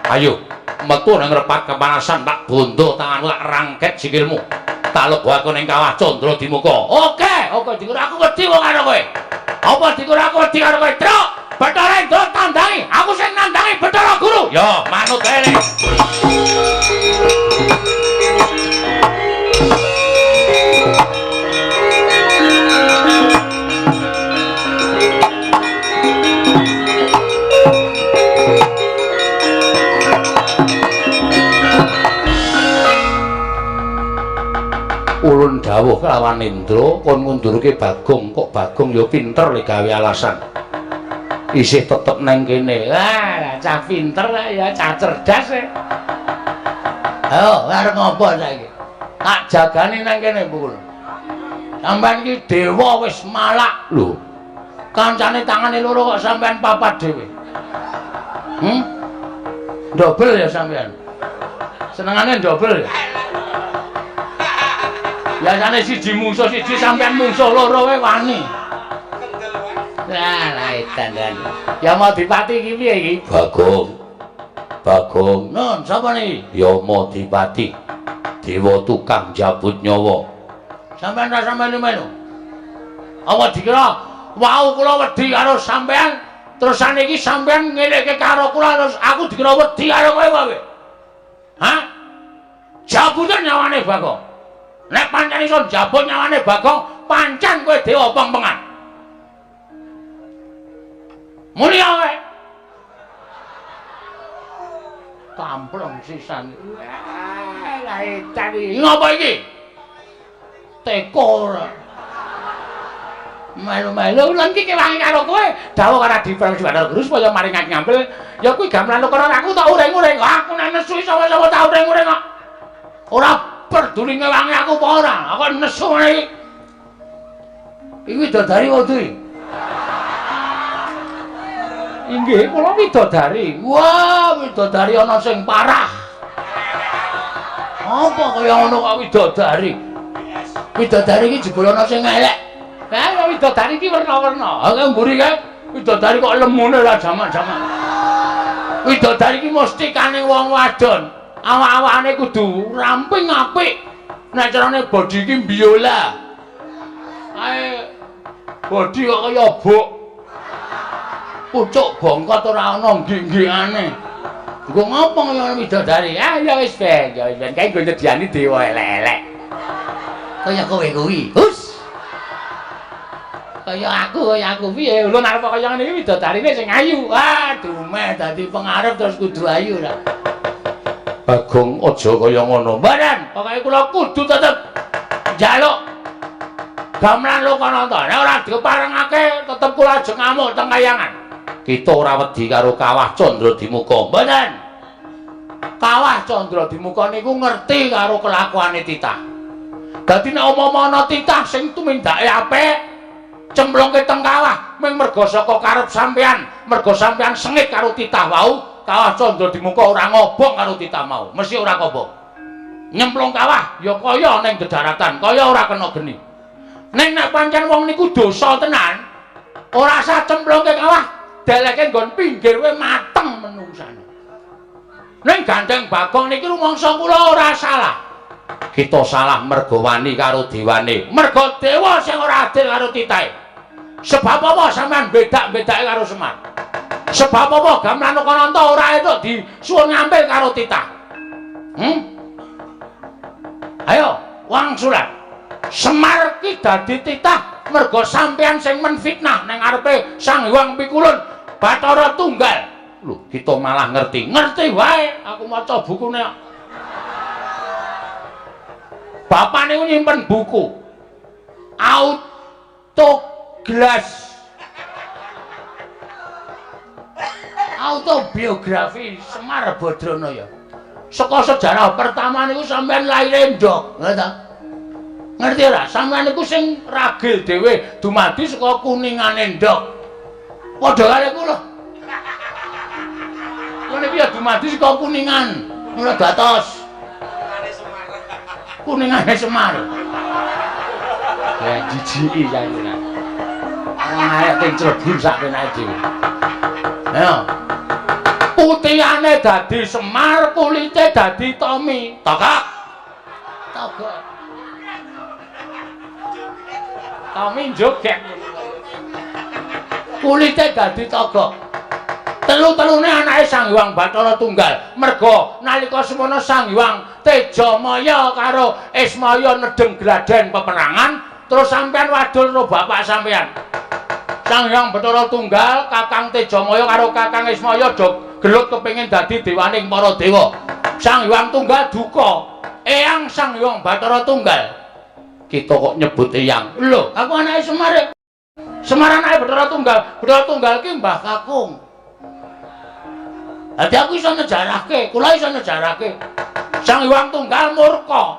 Ayo metu nang repat kepanasan tak bondo tanganmu tak rangket sikilmu. Tak lebokaken ning kawah Candra Dimuka. Oke dikur aku wedi wong karo kowe. Apa dikur aku wedi karo kowe? Truk, Bathara Indra tandangi, aku sing nandangi Bathara Guru. Yo, manut kae. Ulun dawuh kelawan Indra kon ngundurke Bagong, kok Bagong ya pinter le gawe alasan. Isih tetep nang kene. Wah, cah pinter ya, cah cerdas e. Ayo, arep ngopo saiki? Tak jagani nang kene, Bukul. Sampeyan iki dewa wis malak lho. Kancane tangane loro kok sampeyan papat dhewe. Dobel ya sampeyan. Senengane dobel ya. Biasane siji musuh siji sampeyan musuh loro wae wani. Lah edan. Ya mau dipati iki piye iki? Bagong. Nun, sapa niki? Yama Dipati. Dewa tukang jabut nyawa. Sampeyan rasa melu-melu. Apa dikira wau kula wedi karo sampeyan terus saniki sampeyan ngelekke karo kula terus aku dikira wedi karo kowe wae. Hah? Jabutan nyawane Bagong. Nek pancen iso jabut nyawane Bagong, pancen kowe dewa pengpengan. Muni wae. Kamplong sisan. Lah edan iki. Ngopo iki? Teko ora. Melu-melu lan iki kewangi karo kowe. Dawuh karo Adi Prabu Bathara Guru supaya maring ngambil ya kuwi gamelan karo aku tak ureng-ureng. Aku nek nesu sapa-sapa tak ureng-ureng kok. Ora peduli ngewangi aku apa ora. Aku nesu ngene iki. Iki widodari wae. Inggih, kula widodari. Wah, widodari ana sing parah. Apa kaya ngono kok widodari? Widodari iki jebul ana sing elek. Ya widodari iki werna-werna. Ha mburi kae widodari kok lemune lah jaman-jaman. Widodari iki mesti kaning wong wadon. Awak-awakane kudu ramping apik. Nek carane bodi iki biola. Ae bodi kok kaya bok. Pucuk bongkot ora ana nggih-nggihane. Engko ngopo kaya widodari? Ah ya wis ben, ya wis ben kae nggo nyediani dewa elek-elek. Kaya kowe kuwi. Hus. Kaya aku piye lho nek kaya ngene iki widodarine sing ayu. Waduh meh dadi pengarep terus kudu ayu ra. Bagong aja kaya ngono. Mboten, pokoke kula kudu tetep njaluk gamelan Lokananta. Nek ora diparengake tetep kula aja ngamuk teng kayangan. Kita ora wedi karo Kawah Candradimuka. Mboten. Kawah Candradimuka niku ngerti karo kelakuane titah. Dadi nek umpama ana titah sing tumindake apik cemplungke teng kawah mung merga saka karep sampean, merga sampean sengit karo titah wau, Kawah Candradimuka ora ngobong karo titah mau, mesti ora kobong. Nyemplung kawah ya kaya ning dedaratan, kaya ora kena geni. Ning nek pancen wong niku dosa tenan, ora usah cemplungke kawah, deleke nggon pinggir wae mateng menungsane. Ning Gandeng Bagong niki rumangsa kula ora salah. Kita salah merga wani karo dewane, merga dewa sing ora adil karo titahe. Sebab apa sampean bedak-bedake karo Semar? Sebab apa gamelan Lokananta ora entuk disuwun ngambil karo titah? Ayo, wangsulan. Semar ki dadi titah merga sampean sing menfitnah ning ngarepe Sang Hyang Pikulun Bathara Tunggal. Lho, kita malah ngerti wae. Aku maca bukune. Bapak niku nyimpen buku autobiografi Semar Badranaya. Saka sejarah pertama niku sampean laire ndok, ngerti ora? Sampean niku sing ragil dhewe dumadi saka kuningane ndok. Padha karo kula. Kula niki ya dumadi saka kuningan. Mula dados kuningane Semar. Ya jijiki jangan. Ayo ting Cirebon sak penake dhewe. Ayo. Putihane dadi Semar, kulite dadi Tomi. Tokak. Tomi joget. Kulite dadi Togok. Telu-telune anake Sang Hyang Bathara Tunggal. Merga nalika semono Sang Hyang Tejamaya karo Ismaya nedeng gladen peperangan, terus sampean wadul karo bapak sampean. Sang Hyang Bathara Tunggal, Kakang Tejamaya karo Kakang Ismaya do gelut kepengin dadi dewaning para dewa. Sang Hyang Tunggal duka. Eyang Sang Hyang Bathara Tunggal. Kita kok nyebut eyang. Lho, aku anake Semar. Semar anake Bathara Tunggal. Bathara Tunggal ki Mbah Kakung. Dadi aku iso nyejarahke, kula iso nyejarahke. Sang Hyang Tunggal murka.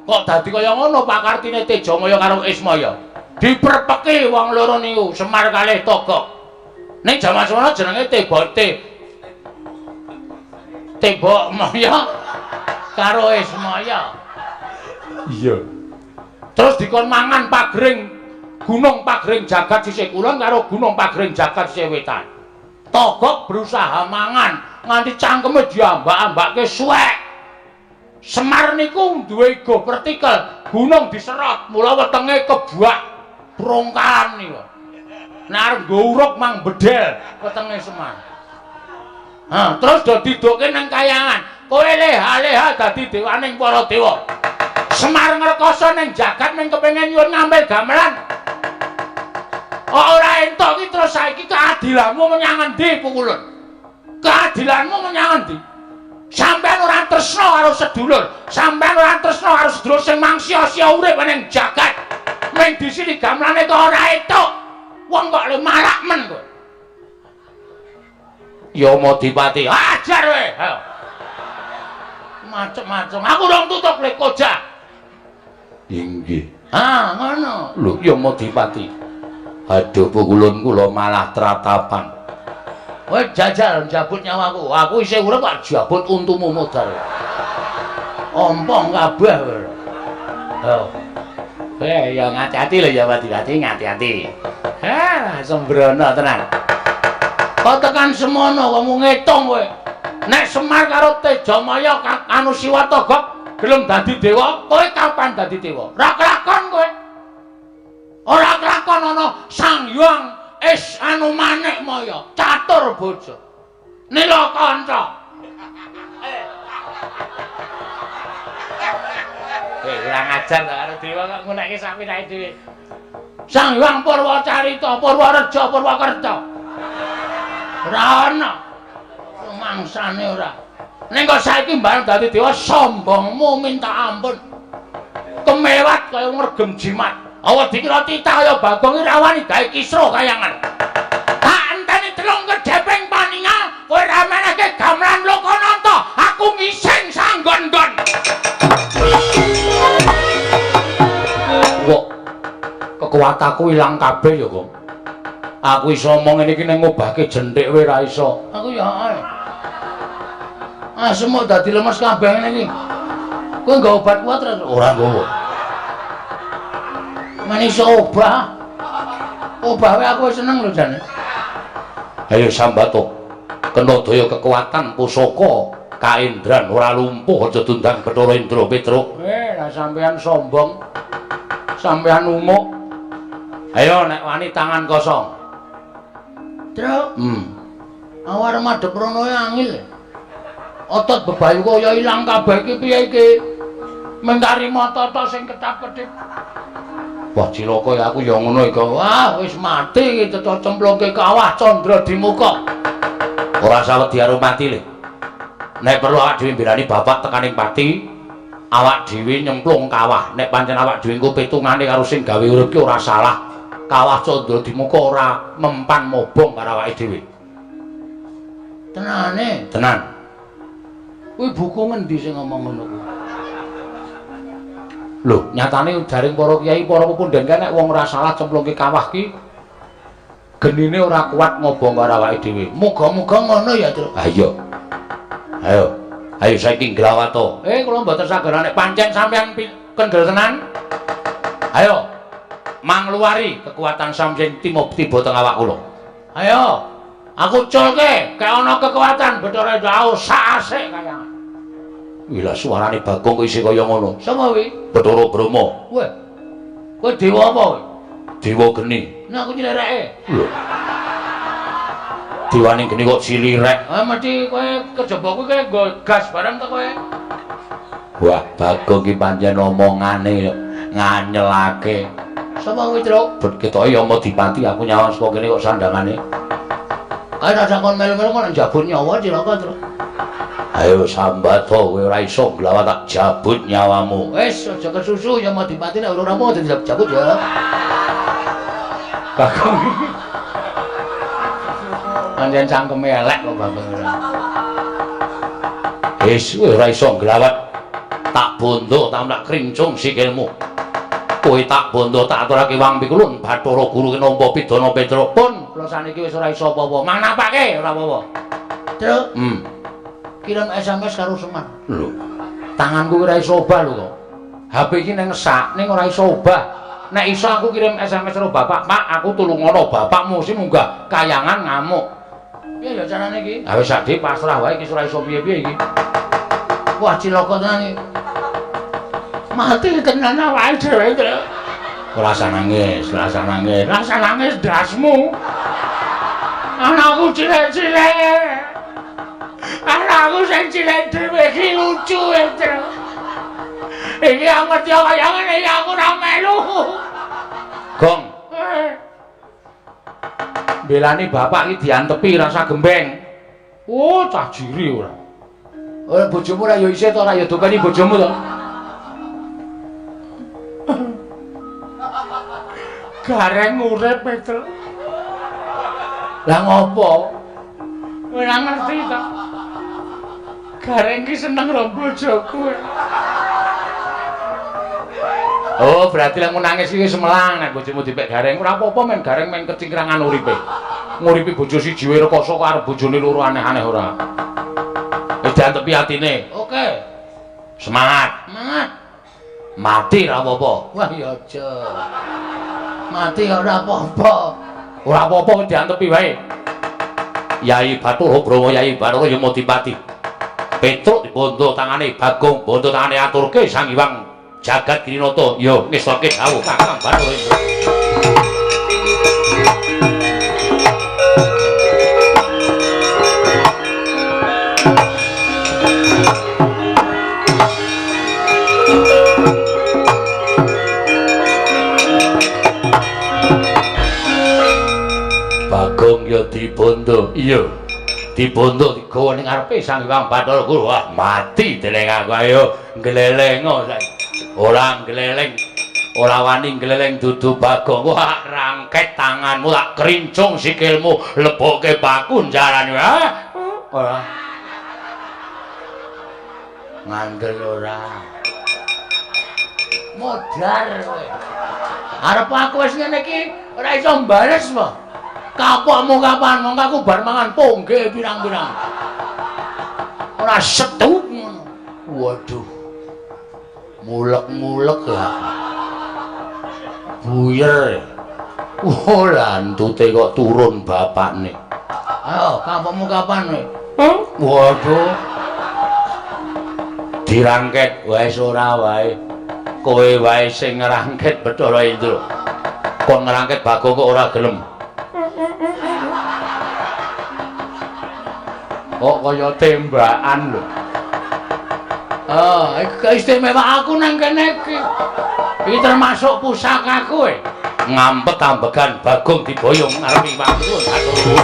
Kok dadi kaya ngono pakartine Tejamaya karo Ismaya. Diperpeki wong loro niku Semar kalih Togok. Ning jaman semono jenenge Tembok Maya karo Ismaya. Iya. Terus dikon mangan pagring Gunung Pagring Jagat sisih kulon karo Gunung Pagring Jagat sisih wetan. Togok berusaha mangan nganti cangkeme diambak-ambakke suwek. Semar niku duwe go vertikal, gunung diserot, mula wetenge kebuak prongkalan niku. Nek arep nggo uruk mang bedel wetenge Semar. Terus do didoke nang kayangan. Kowe leha-leha dadi dewaning para dewa. Semar ngrekoso ning jagat ning kepengin nyuwun ngambil gamelan. Ora entuk iki terus saiki keadilanmu menyang endi Pukulun? Keadilanmu menyang endi? Sampeyan ora tresna karo sedulur, sampeyan ora tresna karo sedulur sing mangsia-sia urip ning jagat. sing disini gamelane kok ora etuk. Wong kok le malak men kowe. Ya Madipati, Ajar kowe. Ayo. Macem-macem. Aku rong tutuk le koja. inggih. Ah, ngono. Lho, ya Madipati. Aduh pukulun kula malah tratapan. Kowe jajal njabut nyawaku. Aku isih urip kok jabut untumu modal. Ompong kabeh kowe. Oh. Kowe ya ngati-ati lho ya Madipati, ngati-ati. Ha, sembrono tenan. Kok tekan semono kamu ngitung kowe. Nek Semar karo Tejamaya anu Siwatagop gelem dadi dewa, kowe kapan dadi dewa? Ora kelakon kowe. Ora kelakon ana Sang Hyang anu Manikmaya, catur bojo. Nilakanca. Kurang ajar to karo dewa kok ngunekke sapinake dhewe. Sang Hyang Purwacarita, Purwareja, Purwakerta. Ora ana. Mangsane ora. Ning kok saiki mbareng dadi dewa sombongmu minta ampun. Kemewat kaya ngregem jimat. Awa dikira titah kaya Bagong rawani gawe kisra kayangan. Tak enteni telung kedheping paningal, kowe ra menehke gamelan Lokananta, aku ngising sanggondon. Kok kekuatanku ilang kabeh ya, Kong. Aku iso omong ngene iki ning ngobahke jenthik kowe ra iso. Aku ya ae. Asem dadi lemes kabeh ngene iki. Kowe nggo obat kuat Ora nggawa. Men iso obah. Obah wae aku seneng lho jane. Ayo Sambato. Kena daya kekuatan pusaka kaendran ora lumpuh aja tundang Bathara Indra Petruk. Lah sampean sombong. Sampean umuk. Ayo nek wani tangan kosong. Truk. Awar madhep rono angil. Otot bebayu kaya ilang kabeh iki piye iki? Mentari mata-mata sing ketap-ketip. Wah cilaka ya aku ya ngono iki. Wah, wis mati iki cemplungke kawah Candra di muka. Ora sawedi karo mati le. Nek perlu awak dhewe mbelani bapak tekaning pati, awak dhewe nyemplung kawah. Nek pancen awak dhewe engko petungane karo sing gawe urip ki ora salah. Kawah Candra di muka ora mempan mobong karo awake dhewe. Tenane? Tenan. Kuwi buku ngendi sing ngomong ngono kuwi? Lho, nyatane jaring para kiai, para pepundhen nek wong ora salah cemplungke kawah ki genine ora kuat ngobong karo awake dhewe. Muga-muga ngono ya, Tru. Ha iya. Ayo. Ayo saiki Glawato. Kula mboten sagar nek pancen sampean kendel tenan. Ayo. Mangluari kekuatan Samsing tiba teng awak kula. Ayo. Aku culke, kayak ana kekuatan Bathara Indra sak asik kaya. Wila suarane Bagong kok isih kaya ngono. Sapa kuwi? Bathara Brahma. Weh. Kowe dewa apa kowe? Dewa geni. Nah aku nylereke. Lho. Dewane geni kok cilirek. Ah mesti kowe kejaba kuwi kowe nggo gas bareng to kowe. Wah, Bagong ki pancen omongane nganyelake. Sapa kuwi, Truk? Bet ketoke ya Madipati aku nyawang saka kene kok sandangane. Kae tak kon melu-melu kok njabut nyawa cilaka, Truk. Ayo Sambato kowe ora iso glawat tak jabut nyawamu. Wis aja kesusu ya Madipati nek ora mau dijabut ya. Bagong. Pancen cangkeme elek kok Bagong ora. Wis kowe ora iso glawat. Tak bondo tak mlak krincung sikilmu. Kowe tak bondo tak aturake Wang Pikulun Bathara Guru nampa Pidana Petruk. Pun kula saniki wis ora iso apa-apa. Mang napake ora apa-apa. Truk. Kirim SMS karo Semar. Lho, Tanganku ora iso obah lho kok. HP iki ning sak ning ora iso obah. Nek iso aku kirim SMS karo bapak, Pak, aku tulungono bapakmu sing munggah kayangan ngamuk. Piye ya carane iki? Ha wis sakdi pasrah wae iki ora iso piye-piye iki. Wah, cilaka tenan iki. Mati tenan awake dhewe, Truk. ora usah nangis, ora usah nangis. Rasa nangis dasmu. Anakku cilik-cilik. Anakku sing cilik dhewe iki lucu, Truk. Iki aku ngerti kaya ngene iki aku ora melu. Gong. Belani bapak iki diantepi rasa gembeng. Oh, cah jiri ora. Ora bojomu ora ya isih to ora ya dokani bojomu to. Gareng urip itu. Lah ngopo? Ora ngerti ta. Gareng ki seneng karo bojoku. Oh, berarti lek nangis iki semelang nek bojomu dipek gareng ora apa-apa men gareng men kecingkrangan uripe. Nguripi bojo siji wae rekoso karo bojone loro aneh-aneh ora. Wis diantepi atine. Oke. Semangat. Semangat. Mati ora apa-apa. Wah ya aja. Mati ora apa-apa. Ora apa-apa diantepi wae. Yai Bathara Brahma Yai Bathara Yamadipati. Petruk dibondo tangane Bagong, bondo tangane aturke Sang Hyang Jagat Kirinata. Ya ngesoke dawuh Kakang Bathara Indra. Bagong ya dibondo. Iya. Dibondo digawa ning ngarepe Sang Hyang Bathara Guru. Wah, mati deleng aku ayo nglelengo saiki. Ora ngleleng. Ora wani ngleleng dudu Bagong. Wah, rangket tanganmu tak krincung sikilmu, lebokke baku njarane. Ha? Ora. Ngandel ora. Modar kowe. Arep aku wis ngene iki ora iso mbales mo. Kapokmu kapan mongko aku bar mangan pongge pirang-pirang. Ora setut ngono. Waduh. Mulek-mulek ya. Buyer. Ora antute kok turun bapakne. Ayo, kapokmu kapan kowe? Waduh. Dirangket wis ora wae. Kowe wae sing ngrangket Bathara Indra. Kon ngrangket Bagong kok ora gelem. Kok kaya tembakan lho. Istimewa aku nang kene iki. Iki termasuk pusakaku kowe. Ngampet ambegan Bagong diboyong ngarepe waktu atur.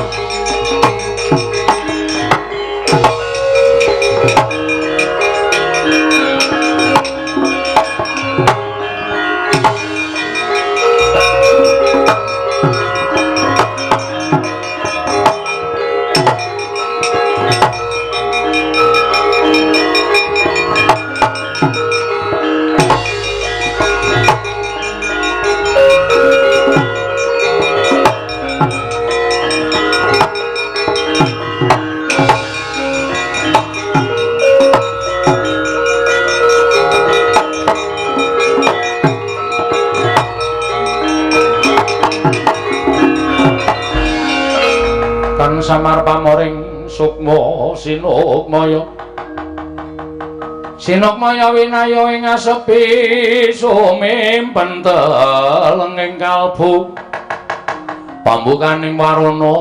Samar pamoring sukma sinukmaya sinukmaya winaya ing asepi sumimpen teleng ing kalbu pambukaning warana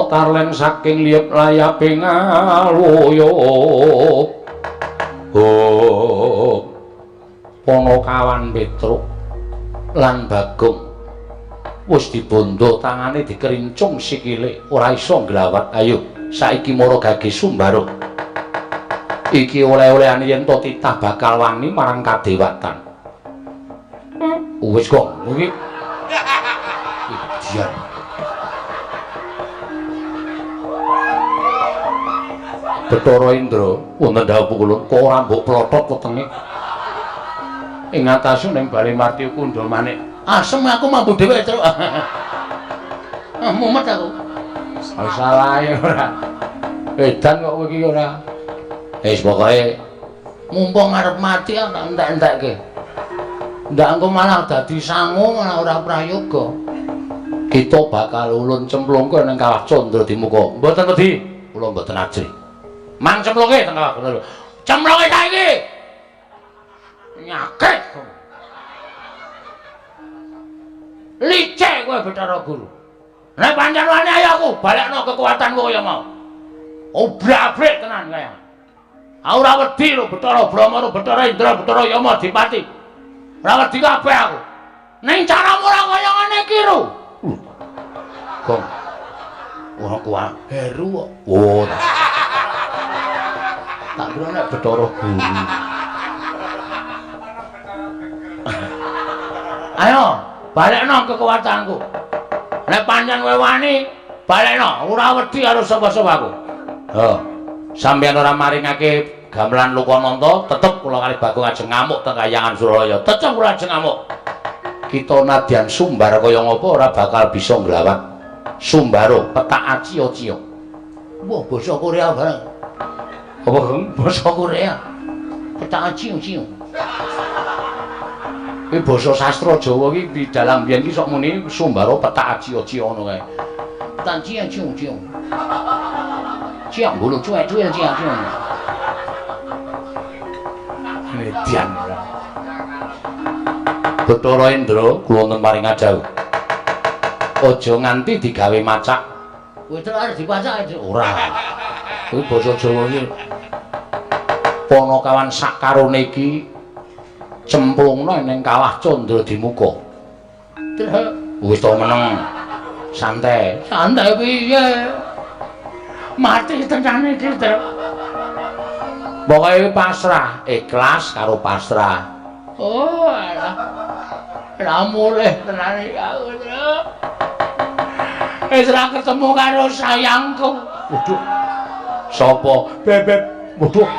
tarlen saking liyep layaping aluyup Panakawan Petruk lan Bagong wis dibondo tangane dikerincung sikile ora iso nglawat. Ayo saiki mara gage Sumbara iki oleh-olehane yen to titah bakal wani marang kadewatan. Wis kok iki dian Bathara Indra wonten dawuh pukulun kok ora mbok plothot wetenge ing atas ning bali marti kundha manik. Asem aku mampu dhewe terus. Mumet aku. Salah ya ora. Edan kok kowe iki ora. Wis pokoke mumpung arep mati tak entek-entekke. Ndak engko malah dadi sangu malah ora prayoga. Kita bakal ulun cemplungke ning kawah Candra Dimuka. Mboten wedi, kula mboten ajri. Mang cemplungke teng kawah Candra. Cemplungke saiki. Nyakit. Licik kowe Bathara Guru. Nek pancen wani ayo aku balekno kekuatanku kaya mau. Obrak-abrik tenan kaya. Ora wedi lho Bathara Brahma, Bathara Indra, Bathara Yamadipati. Ora wedi kabeh aku. Ning caramu ora kaya ngene iki lho. Gong. Ora kuat heru kok. Oh. Tak kira nek Bathara Guru. Ayo balekno kekuatanku. Nek pancen kowe wani, balekno, ora wedi karo sapa-sapa aku. Oh. Sampeyan ora maringake gamelan Lokananta, tetep kula kali Bagong ajeng ngamuk teng Kahyangan Suralaya. Tetep kula ajeng ngamuk. Kita nadyan sumbar kaya ngapa ora bakal bisa nglawat. Sumbaro petak aciya-ciya. Wah, basa Korea bareng. Apa Basa Korea. Petak aciya-ciya. iki basa sastra Jawa iki di dalam biyen iki sok muni sumbaro petak aciya-ciya ngono kae. Petak aciya-ciya. Ciang bulu cuek-cuek ciang-ciang. Nedyan. Bathara Indra kula wonten maring ajauh. Aja nganti digawe macak. Kowe terus arep dipacak Ora. Kuwi basa Jawa iki. Panakawan sakarone iki cemplungna ning kawah Candra Dimuka. terus Wis to meneng. Santai. santai piye? Mati tenan iki terus. Pokoke pasrah, ikhlas karo pasrah. Oh, alah. Lah mulih tenan iki aku terus. Wis ra ketemu karo sayangku. Waduh. Sapa? Bebek. Waduh.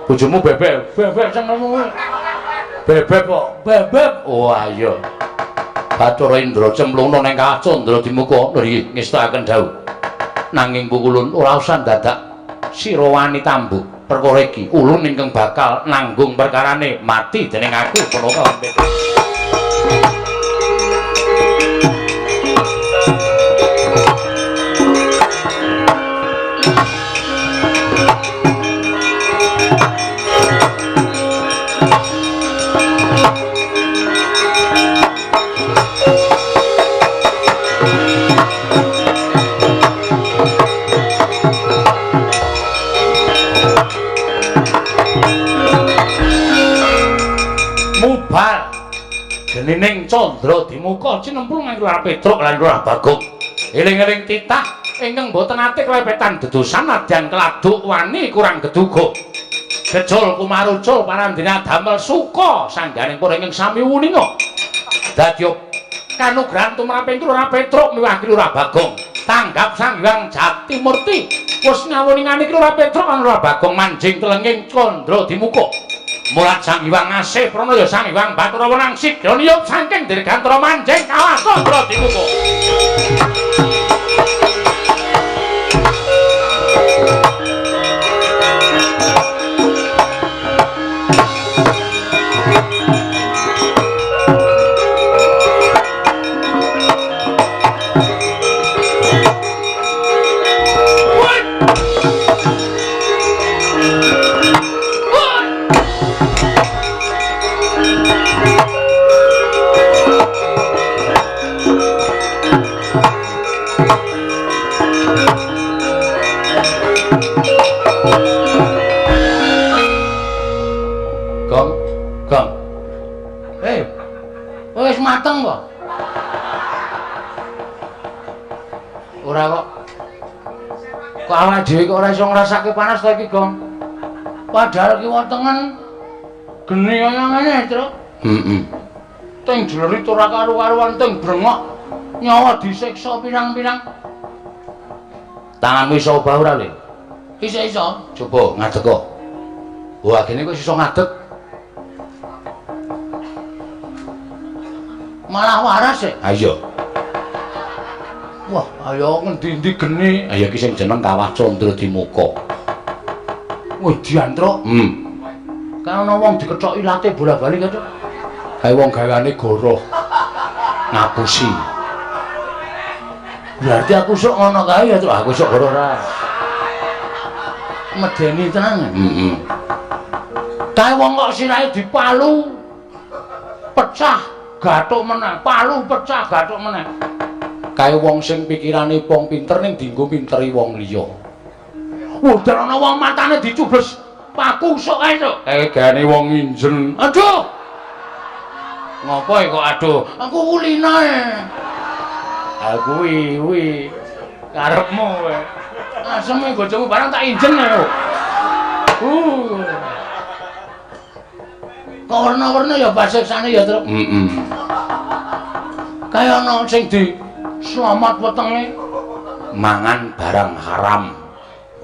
Bojomu bebek. Bebek senengmu. Bebek kok. Bebek. Oh ayo. Bathara Indra cemplungna ning kawah Candra Dimuka nggih ngestakaken dawuh. Nanging pukulun ora usah dadak sira wani tambuk. Perkara iki ulun ingkang bakal nanggung perkarane mati dening aku Panakawan Petruk. Mubal genining Candra Dimuka cinemplung karo Petruk lan Rah Bagong. Eling-eling titah ingkang boten ate klepetan dedosan nadyan keladuk wani kurang geduga. Gejol kumarucul parandina damel suka sangganing pun ingkang sami wuninga. Dadi kanugrahan tumraping Rah Petruk miwakili Rah Bagong. Tanggap Sang Hyang Jatimurti wis ngawuningani Rah Petruk lan Rah Bagong manjing telenging Candra Dimuka. Mulat Sang Hyang Asih Pranaya Sang Hyang Bathara Wenang Sigra niyup saking dirgantara manjing kawah Candra Dimuka. Wis mateng kok. Ora kok. Kok awake dhewe kok ora iso ngrasake panas to iki, Gong? Padahal ki wontengen geni kaya ngene, Tru. Heeh. Teng jlerit ora karu-karuan teng brengok. Nyawa disiksa pirang-pirang. Tanganmu iso obah ora, Le? Iso-iso. Coba ngadeg kok. Wah, gene kok iso ngadeg. Malah waras e. Ayo. Wah, ayo ngendi-endi geni. Ayo iki sing jeneng Kawah Candra Dimuka. Wih, diantruk. Kan ana wong dikethoki late bola-bali kok. Kae wong gaweane goroh. Ngapusi. Berarti aku sok ngono kae ya, Tru. Aku sok goroh ra. Medeni tenan. Kae wong kok sirahe dipalu. Pecah. Gathuk meneh, palu pecah gathuk meneh. Kae wong sing pikirane wong pinter ning dienggo pinteri wong liya. Udan ana wong matane dicubles paku sok kae, Cuk. Gane wong injen. Aduh. Ngopo kok aduh? Aku kulinae. Aku kuwi Karepmu kowe. Aseme bojomu barang tak injen yo. Kok warna-warna ya basiksane ya, Tru. kaya ana sing di selamat wetenge mangan barang haram.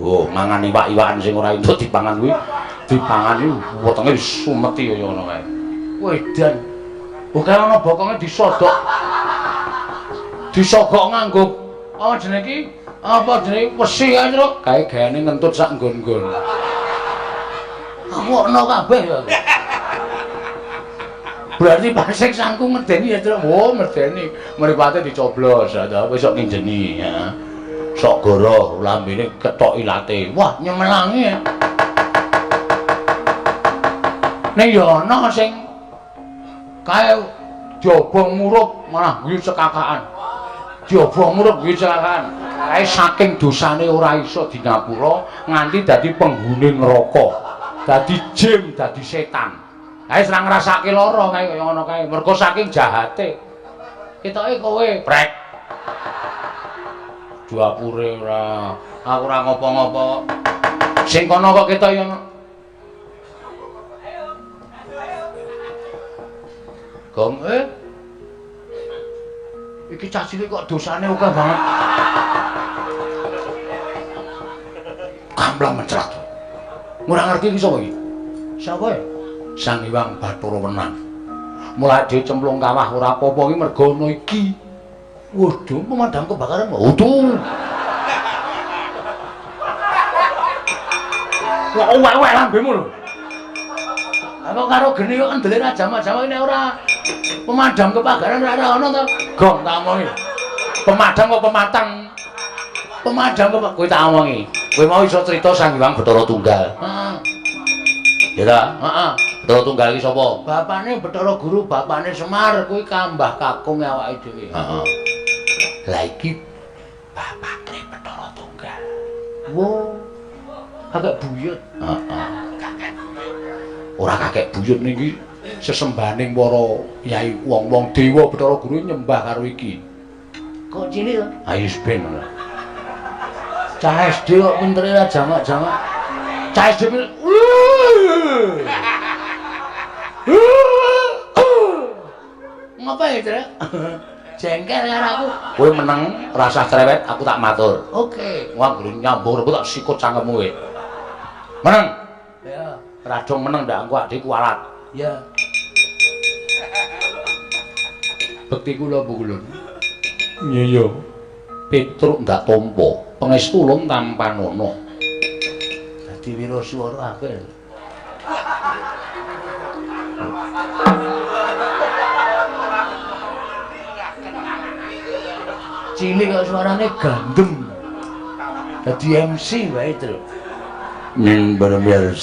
Oh, mangan iwak-iwakan sing ora entuk dipangan kuwi, dipangan iki wetenge disumeti kaya ngono kae. Wedan. Oh, kaya ana bokonge disodok. Disogok nganggo apa jenenge iki? Apa jenenge wesi kae, Truk? Kae gaene ngentut sak nggon-nggon. Aku ana kabeh ya. Berarti pasik sangku medeni ya, Truk. Oh, medeni. Mripate dicoblos, ada besok nginjeni ya. Sok goro lambene ketok ilate. Wah, nyemelangi ya. Ning ya ana sing kae diobong murup malah guyu cekakaan. Diobong murup guyu cekakaan. Kae saking dosane ora iso dinapura nganti dadi penghuni neraka. Dadi jin, dadi setan. Kae serang ngrasake lara kae kaya ngono kae. Mergo saking jahate. Ketoke kowe brek. Duapure ora. Aku ora ngopo-ngopo. Sing kono kok ketok ya. Gong iki cah cilik kok dosane akeh banget. Kamplang mencrat. Ora ngerti iki sapa iki? Sapa ya? Sang Hyang Bathara Wenang. Mulai dhewe cemplung kawah ora apa-apa iki mergo ana iki. Waduh, pemadam kebakaran. Waduh. Kok owek-owek lambemu lho. Kok karo geni kok endele ra jama-jama ini ora pemadam kebakaran ora ono to. Gong tak omongi. Pemadam kok pematang. Pemadam kok kowe tak omongi. Kowe mau iso crita Sang Hyang Bathara Tunggal. Heeh. Ya ta? Heeh. Bathara Tunggal iki sapa? Bapane Bathara Guru, bapane Semar, kuwi kambah kakung awake dhewe. Heeh. Lah iki bapake Bathara Tunggal. Wo. Agak buyut. Heeh. Ora kakek buyut niki sesembahaning para yai wong-wong dewa Bathara Guru nyembah karo iki. Kok cilik to? Ayo ben. Cah SD kok pintere ra jamak-jamak. Cah SD ngapa ya, Trek? Jengkel karo aku. Kowe meneng rasa cerewet, aku tak matur. Oke, wong nyambung aku tak sikut cangkemmu kowe. Meneng. Ya. Radong meneng ndak engko adek kualat. Ya. Bekti kula Bu Kulun. Iya. Petruk ndak tampa, pangestu ulun tampanono. Dadi wiraswara akeh. Cilik kok suarane gandem. Dadi MC wae, Tru. Ning bener-bener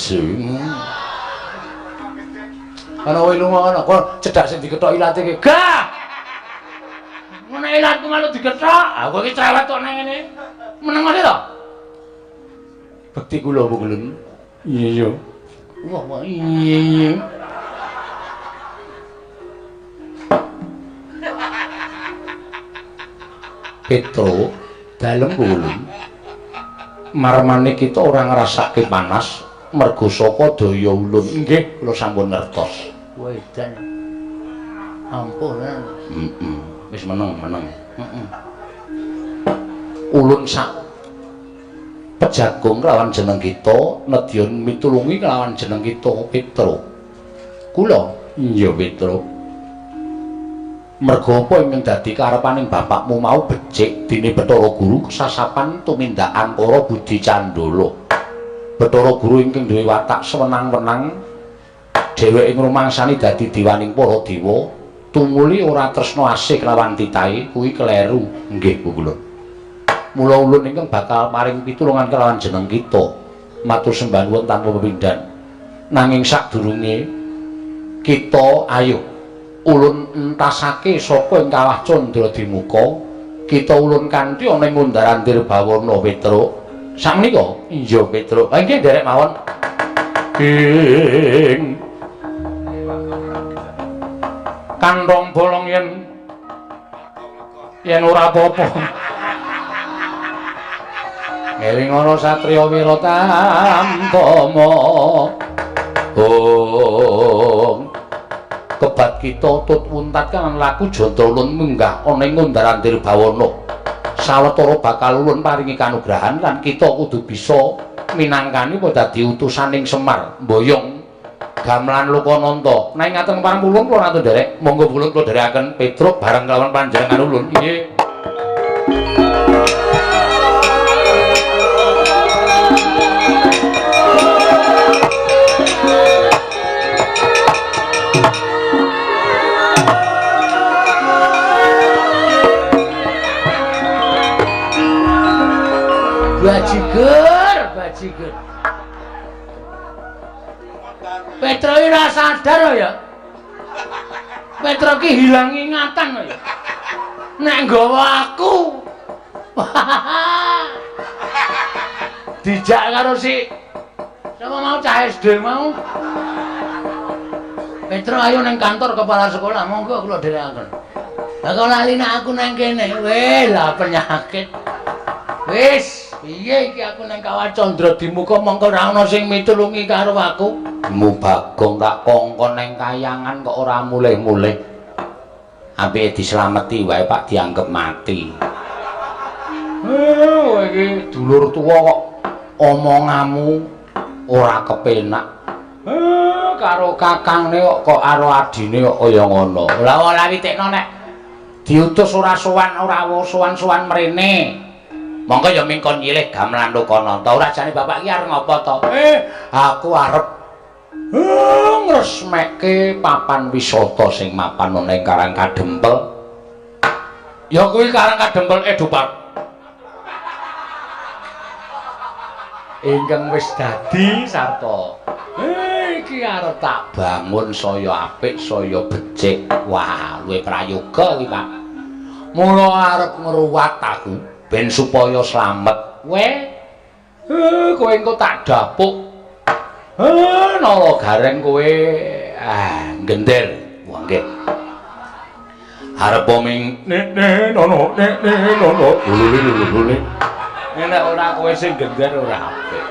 ana kowe lunga ana kok cedhak sing dikethok ilate ki. Gah! Ngono ilatku malu dikethok. Aku iki cerewet kok nang ngene. Meneng ngene to? Bekti kula Bu Kulun. Iya. Wah, iya. Petro dalem Bu Kulun. Marmane kita ora ngrasake panas mergo saka daya ulun. Nggih, kula sampun ngertos. Wedan. Ampun. Wis meneng. Ulun sak pejagung kelawan jeneng kita, nedya mitulungi kelawan jeneng kita Petro. Kula, iya Petro. Mergo apa ingkang dadi karepaning bapakmu mau becik dene Bathara Guru kesasapan tumindakan para Budi Candala. Bathara Guru ingkang duwe watak sewenang-wenang dheweke ngrumangsani dadi diwaning para dewa, tumuli ora tresna asih kelawan titahe kuwi kleru. Nggih Bu Kulun. Mula ulun ingkang bakal paring pitulungan kelawan jeneng kita. Matur sembah nuwun tanpa pepindhan. Nanging sadurunge kita ayo ulun entasake sapa ing kawah Candra Dimuka, kita ulun kanthi ana ing Ngundaran Dirbawana Petro. Sakmenika? Iya Petro. Ha nggih nderek mawon. Ing kantong bolong yen ora apa-apa. Eling ana satriya Wiratama. Om kebat kita tut wuntat kan laku jondro ulun munggah ana ing ngundaran Dirbawana. Sawetara bakal ulun paringi kanugrahan lan kita kudu bisa minangkani apa dadi utusaning Semar mboyong gamelan Lokananta. Nanging ngaten parang ulun kula natun derek, monggo ulun kula derekaken Petruk bareng kelawan panjenengan ulun. Nggih. Bajigur. Petro iki ora sadar ya. Petro ki hilang ingatan ya. Nek nggawa aku. Dijak karo si sama mau cah SD mau. Petro ayo nang kantor kepala sekolah monggo kula dherekaken. Lah kok lali nek aku nang kene. Weh, lah penyakit. Wis, piye iki aku nang Kawah Candra Dimuka mongko ora ana sing mitulungi karo aku. Mu Bagong tak kongkon nang kayangan kok ora mulih-mulih. Apike dislameti wae Pak dianggep mati. Kowe iki dulur tuwa kok omonganmu ora kepenak. Karo kakangne kok karo adine kok kaya ngono. Lah ora witekno nek diutus ora sowan sowan mrene. Monggo ya mingkon nyilih gamelan Lokananta. Ora jane bapak iki arep ngopo to? Aku arep ngresmekke papan wisata sing mapan ana ing Karang Kadempel. Ya kuwi Karang Kadempel Edupark. Ingkang wis dadi sarta. Iki arep tak bangun saya apik, saya becik. Wah, luwih prayoga iki, Pak. Mula arep ngruwat aku ben supaya slamet. Weh. Kowe engko tak dapuk. Nala gareng kowe gender. Wah nggih. Arep poming nono. Nek ora kowe sing gender ora apik.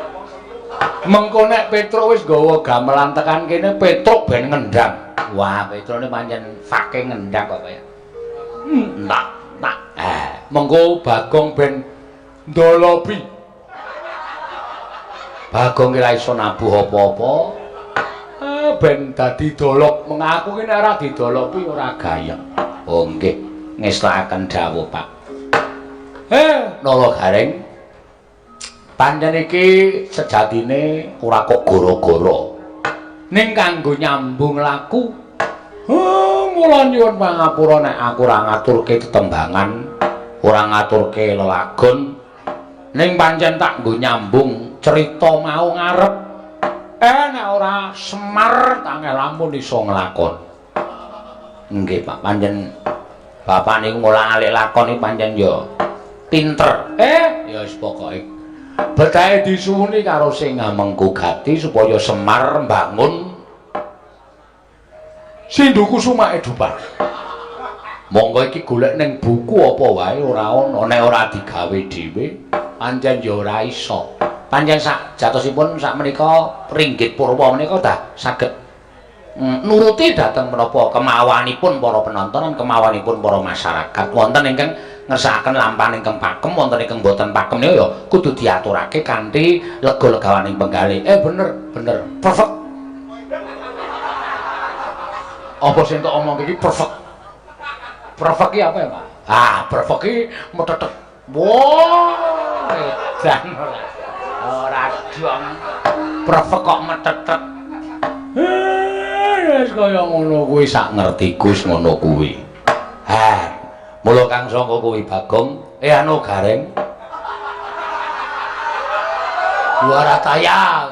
Mengko nek Petruk wis nggawa gamelan tekan kene Petruk ben ngendang. Wah, Petruk ne pancen fake ngendang kok ya. Entak. Mengko Bagong ben ndolopi. Bagong ki ra iso nabuh apa-apa. Ben dadi dolop mengaku ki nek ora didolopi ora gayeng. Oh nggih, ngestakaken dawuh, Pak. Nala Gareng. Pancen iki sejatine ora kok gara-gara. Ning kanggo nyambung laku. Mula nyuwun pangapura nek aku ora ngaturke tetembangan, ora ngaturke lelagon, ning pancen tak nggo nyambung cerita mau ngarep. Nek ora Semar tangel lampun iso nglakon. Nggih, Pak, pancen bapak niku ngolah alik lakon iki pancen ya pinter. Ya wis pokoke betahe disuwuni karo sing ngamengku gati supaya Semar mbangun Sindukusuma Edupark. Monggo iki golek ning buku apa wae ora ana nek ora digawe dhewe pancen ya ora iso. Pancen sak jatosipun sak menika ringgit purwa menika dah saged nuruti dhateng menapa kemawanipun para penonton lan kemawanipun para masyarakat. Wonten ingkang ngersakaken lampahan ingkang pakem, wonten ingkang boten pakem niku ya kudu diaturake kanthi lega-legawaning penggalih. Bener. Perfect. Apa sing tak omong iki perfect. Perfect iki apa ya, Pak? Perfect iki metetet. Wah, edan ora. Ora dong. Perfect kok metetet. Wis kaya ngono kuwi sak ngertiku wis ngono kuwi. Mula kang sangka kuwi Bagong, anu Gareng. Warataya.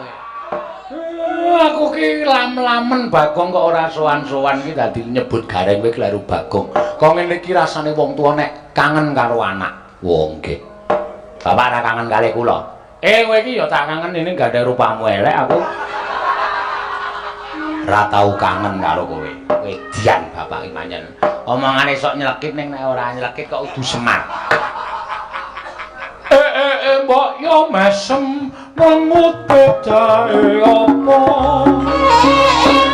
Aku ki lam-lamen Bagong kok ora sowan-sowan ki dadi nyebut Gareng kowe kleru Bagong. Kok ngene iki rasane wong tuwa nek kangen karo anak. Wong nggih. Bapak ora kangen kalih kula. Kowe iki ya tak kangen ini gak ada rupamu elek aku. Ora tau kangen karo kowe. Wedian bapak iki pancen. Omongane sok nyelekit ning nek ora nyelekit kok udu Semar. Mbok yo mesem mengut bedae apa.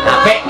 Apik.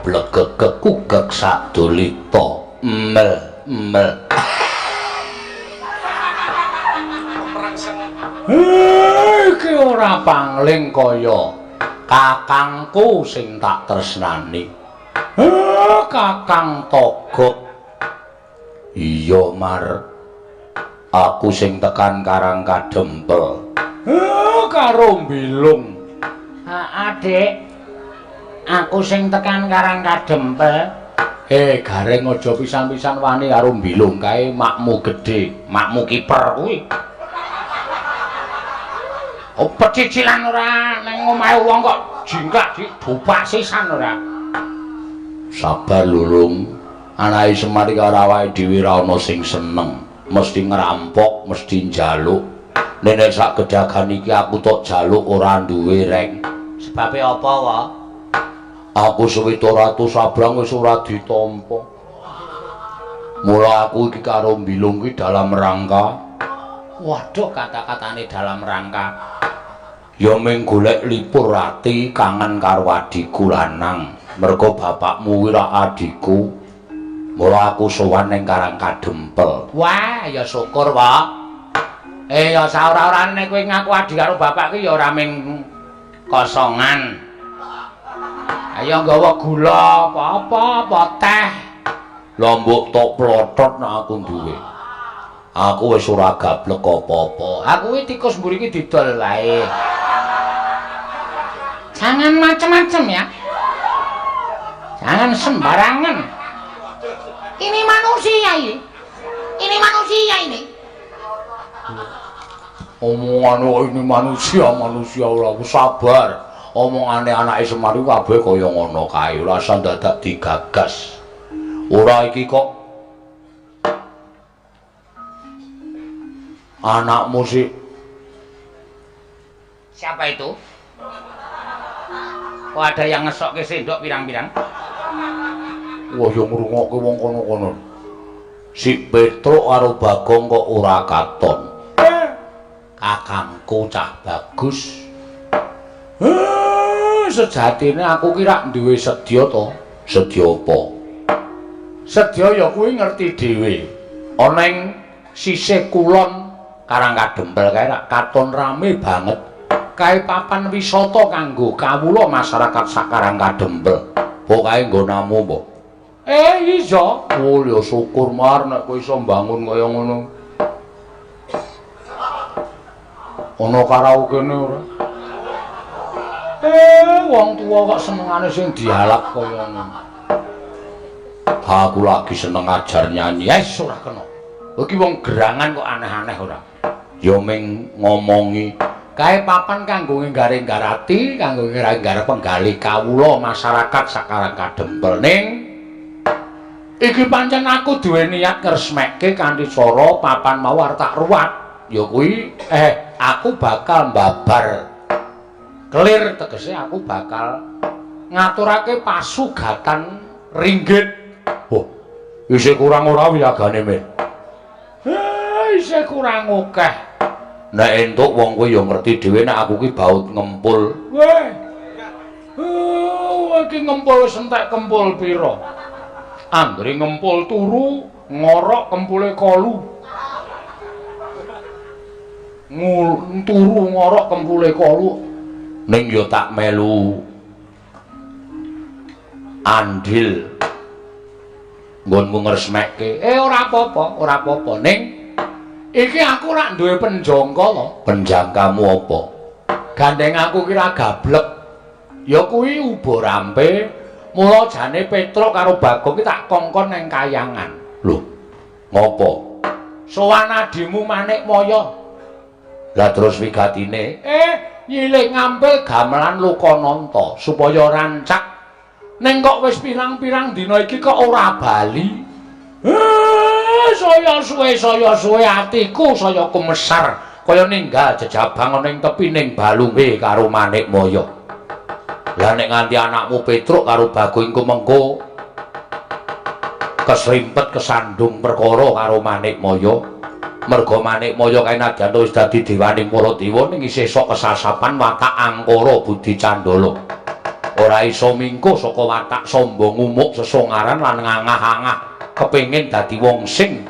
blegek kugek sadolita mel iki ora pangling kaya kakangku sing tak tresnani Kakang Togok iya Mar aku sing tekan Karang Kadempel karo Bilung Adik aku sing tekan Karang Kadempel Gareng aja pisan-pisan wani karo Bilung kae makmu gedhe makmu kiper kuwi pecicilan ora nang omahe wong kok jingkrak dibubak sisan ora sabar lulung anake Semar iki ora awake dhewe ra ana sing seneng mesti ngerampok mesti njaluk nek sak gedhagan iki aku tok jaluk ora duwe reng sebabe apa wa aku suwita ratu sabrang wis ora ditampa mula aku iki karo Bilung iki dalam rangka waduh kata-katane dalam rangka ya ming golek lipur ati kangen karo adikku lanang mergo bapakmu wira adikku mula aku sowan ning Karang Kadempel wah ya syukur wa ya saora-orane kowe ngaku adik karo bapak ki ya ora ming kosongan ayo nggawa gula apa teh lombok tok plothot nek aku duwe aku wis ora gablek apa-apa aku iki tikus mburi iki didol wae jangan macem-macem ya jangan sembarangan ini manusia ini omongan ini manusia ora sabar omongane anake Semar iku kabeh kaya ngono kae ora usah dadak digagas ora iki kok anakmu sih siapa itu? Kok ada yang ngesok ke sendok pirang-pirang? Wah yang ngrungokke wong kono-kono si Petruk karo Bagong kok ora katon kakangku cah bagus sejatine aku kira duwe sedya to sedya apa? Sedya ya kuwi ngerti dhewe ana ing sisih kulon Karang Kadempel kae katon rame banget kae papan wisata kanggo kawula masyarakat sak Karang Kadempel pokoke nggonamu mbok iya oh ya syukur Mar nek kowe iso mbangun kaya ngono ana karaokene ora wong tuwa kok senengane sing dialak kaya ngono aku lagi seneng ajar nyanyi ora kena iki wong gerangan kok aneh-aneh ora ya ming ngomongi kae papan kanggo nggaring-garati kanggo nggarap penggali kawula masyarakat sak Karang Kadempel ning iki pancen aku duwe niat ngresmekke kanthi cara papan mau arep tak ruwat ya kuwi aku bakal mbabar clear tegese aku bakal ngaturake pasugatan ringgit oh isih kurang ora wiyagane men isih kurang akeh nek entuk wong kowe ya ngerti dhewe nek aku ki baut ngempul. Weh. Iki ngempul wis entek kempul pira? Anggere ngempul turu, ngorok kempule kolu. Turu ngorok kempule kolu. Ning ya tak melu andil nggonmu ngresmekke. Ora apa-apa, ning iki aku rak duwe penjangka lho. Penjangkamu apa? Gandeng aku kira gablek. Ya kuwi uba rampe. Mula jane Petruk karo Bagong ki tak kongkon ning kayangan. Lho, ngopo? Sowan adimu Manik Maya. Lah terus wigatine, nyilik ngampil gamelan Lokananta supaya rancak. Ning kok wis pirang-pirang dina iki kok ora bali. Saya suwe atiku saya kumesar kaya ninggal jejabang ning tepining balunge karo Manik Maya. Lah nek nganti anakmu Petruk karo Bagong iku mengko kesrimpet kesandung perkara karo Manik Maya. Merga Manik Maya kae nadyan wis dadi dewaning para dewa ning isih sok kesasapan watak angkara budi candala. ora iso mingko saka watak sombong umuk sesongaran lan ngangah-angah kepengin dadi wong sing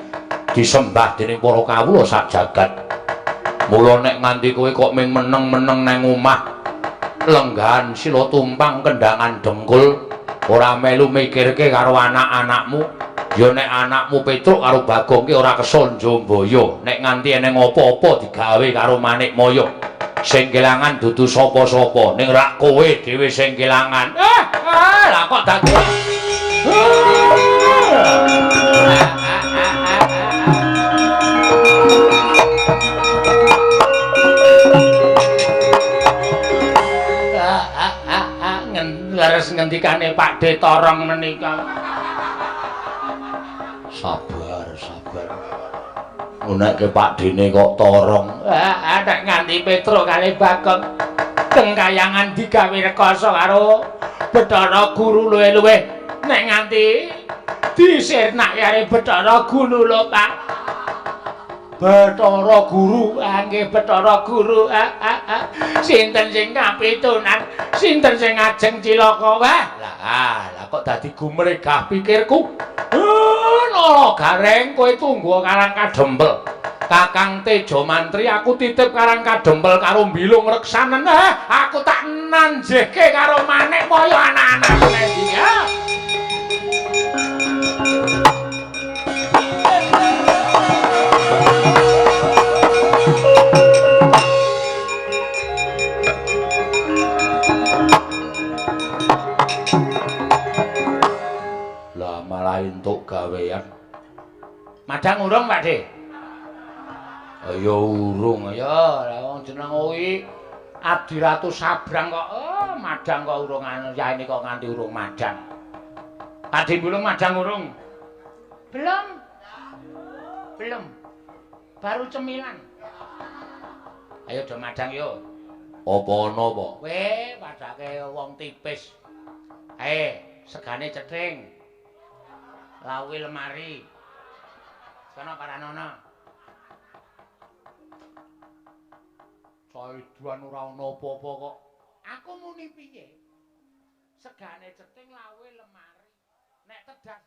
disembah dening para kawula sak jagat. Mula nek nganti kowe kok ming meneng-meneng nang omah lenggahan sila tumpang kendangan dengkul ora melu mikirke karo anak-anakmu, ya nek anakmu Petruk karo Bagong ki ora keson Jombaya, nek nganti eneng apa-apa digawe karo Manikmaya. Sing kelangan dudu sapa-sapa, ning rak kowe dhewe sing kelangan. Lah kok dadi leres ngendikane Pak De Torong menika. Sabar, sabar. Nek ke Pak Dene kok torong. Nek nganti Petruk kali Bagong kengkayangan digawe rekoso karo Bathara Guru luwe-luwe. Nek nganti disirnak karo Bathara Guru lho, Pak. Bathara Guru, nggih Bathara Guru. Sinten sing kapitunan, sinten sing ajeng cilaka wae. Lah kok dadi gumregah pikirku. Nala gareng kowe tunggu Karang Kadempel. Kakang Tejo Mantri aku titip Karang Kadempel karo Mbilung Reksanen. Aku tak nanjehke karo Manikmaya anak-anak endi ya. Malah entuk gawean. Madang urung, Pak De? Ya urung Ya, lah wong jeneng kuwi Adi Ratu Sabrang kok madang kok urung anu yaene kok nganti urung madang. Adi bulung madang urung? Belum. Belum. Baru cemilan. Ayo do madang yo. Apa ana apa? Weh, padake wong tipis. Segane cething. Lawi lemari. Sono Paranono. Saiduan ora ana apa-apa kok. Aku muni piye? Segane cething lawi lemari. Nek tedas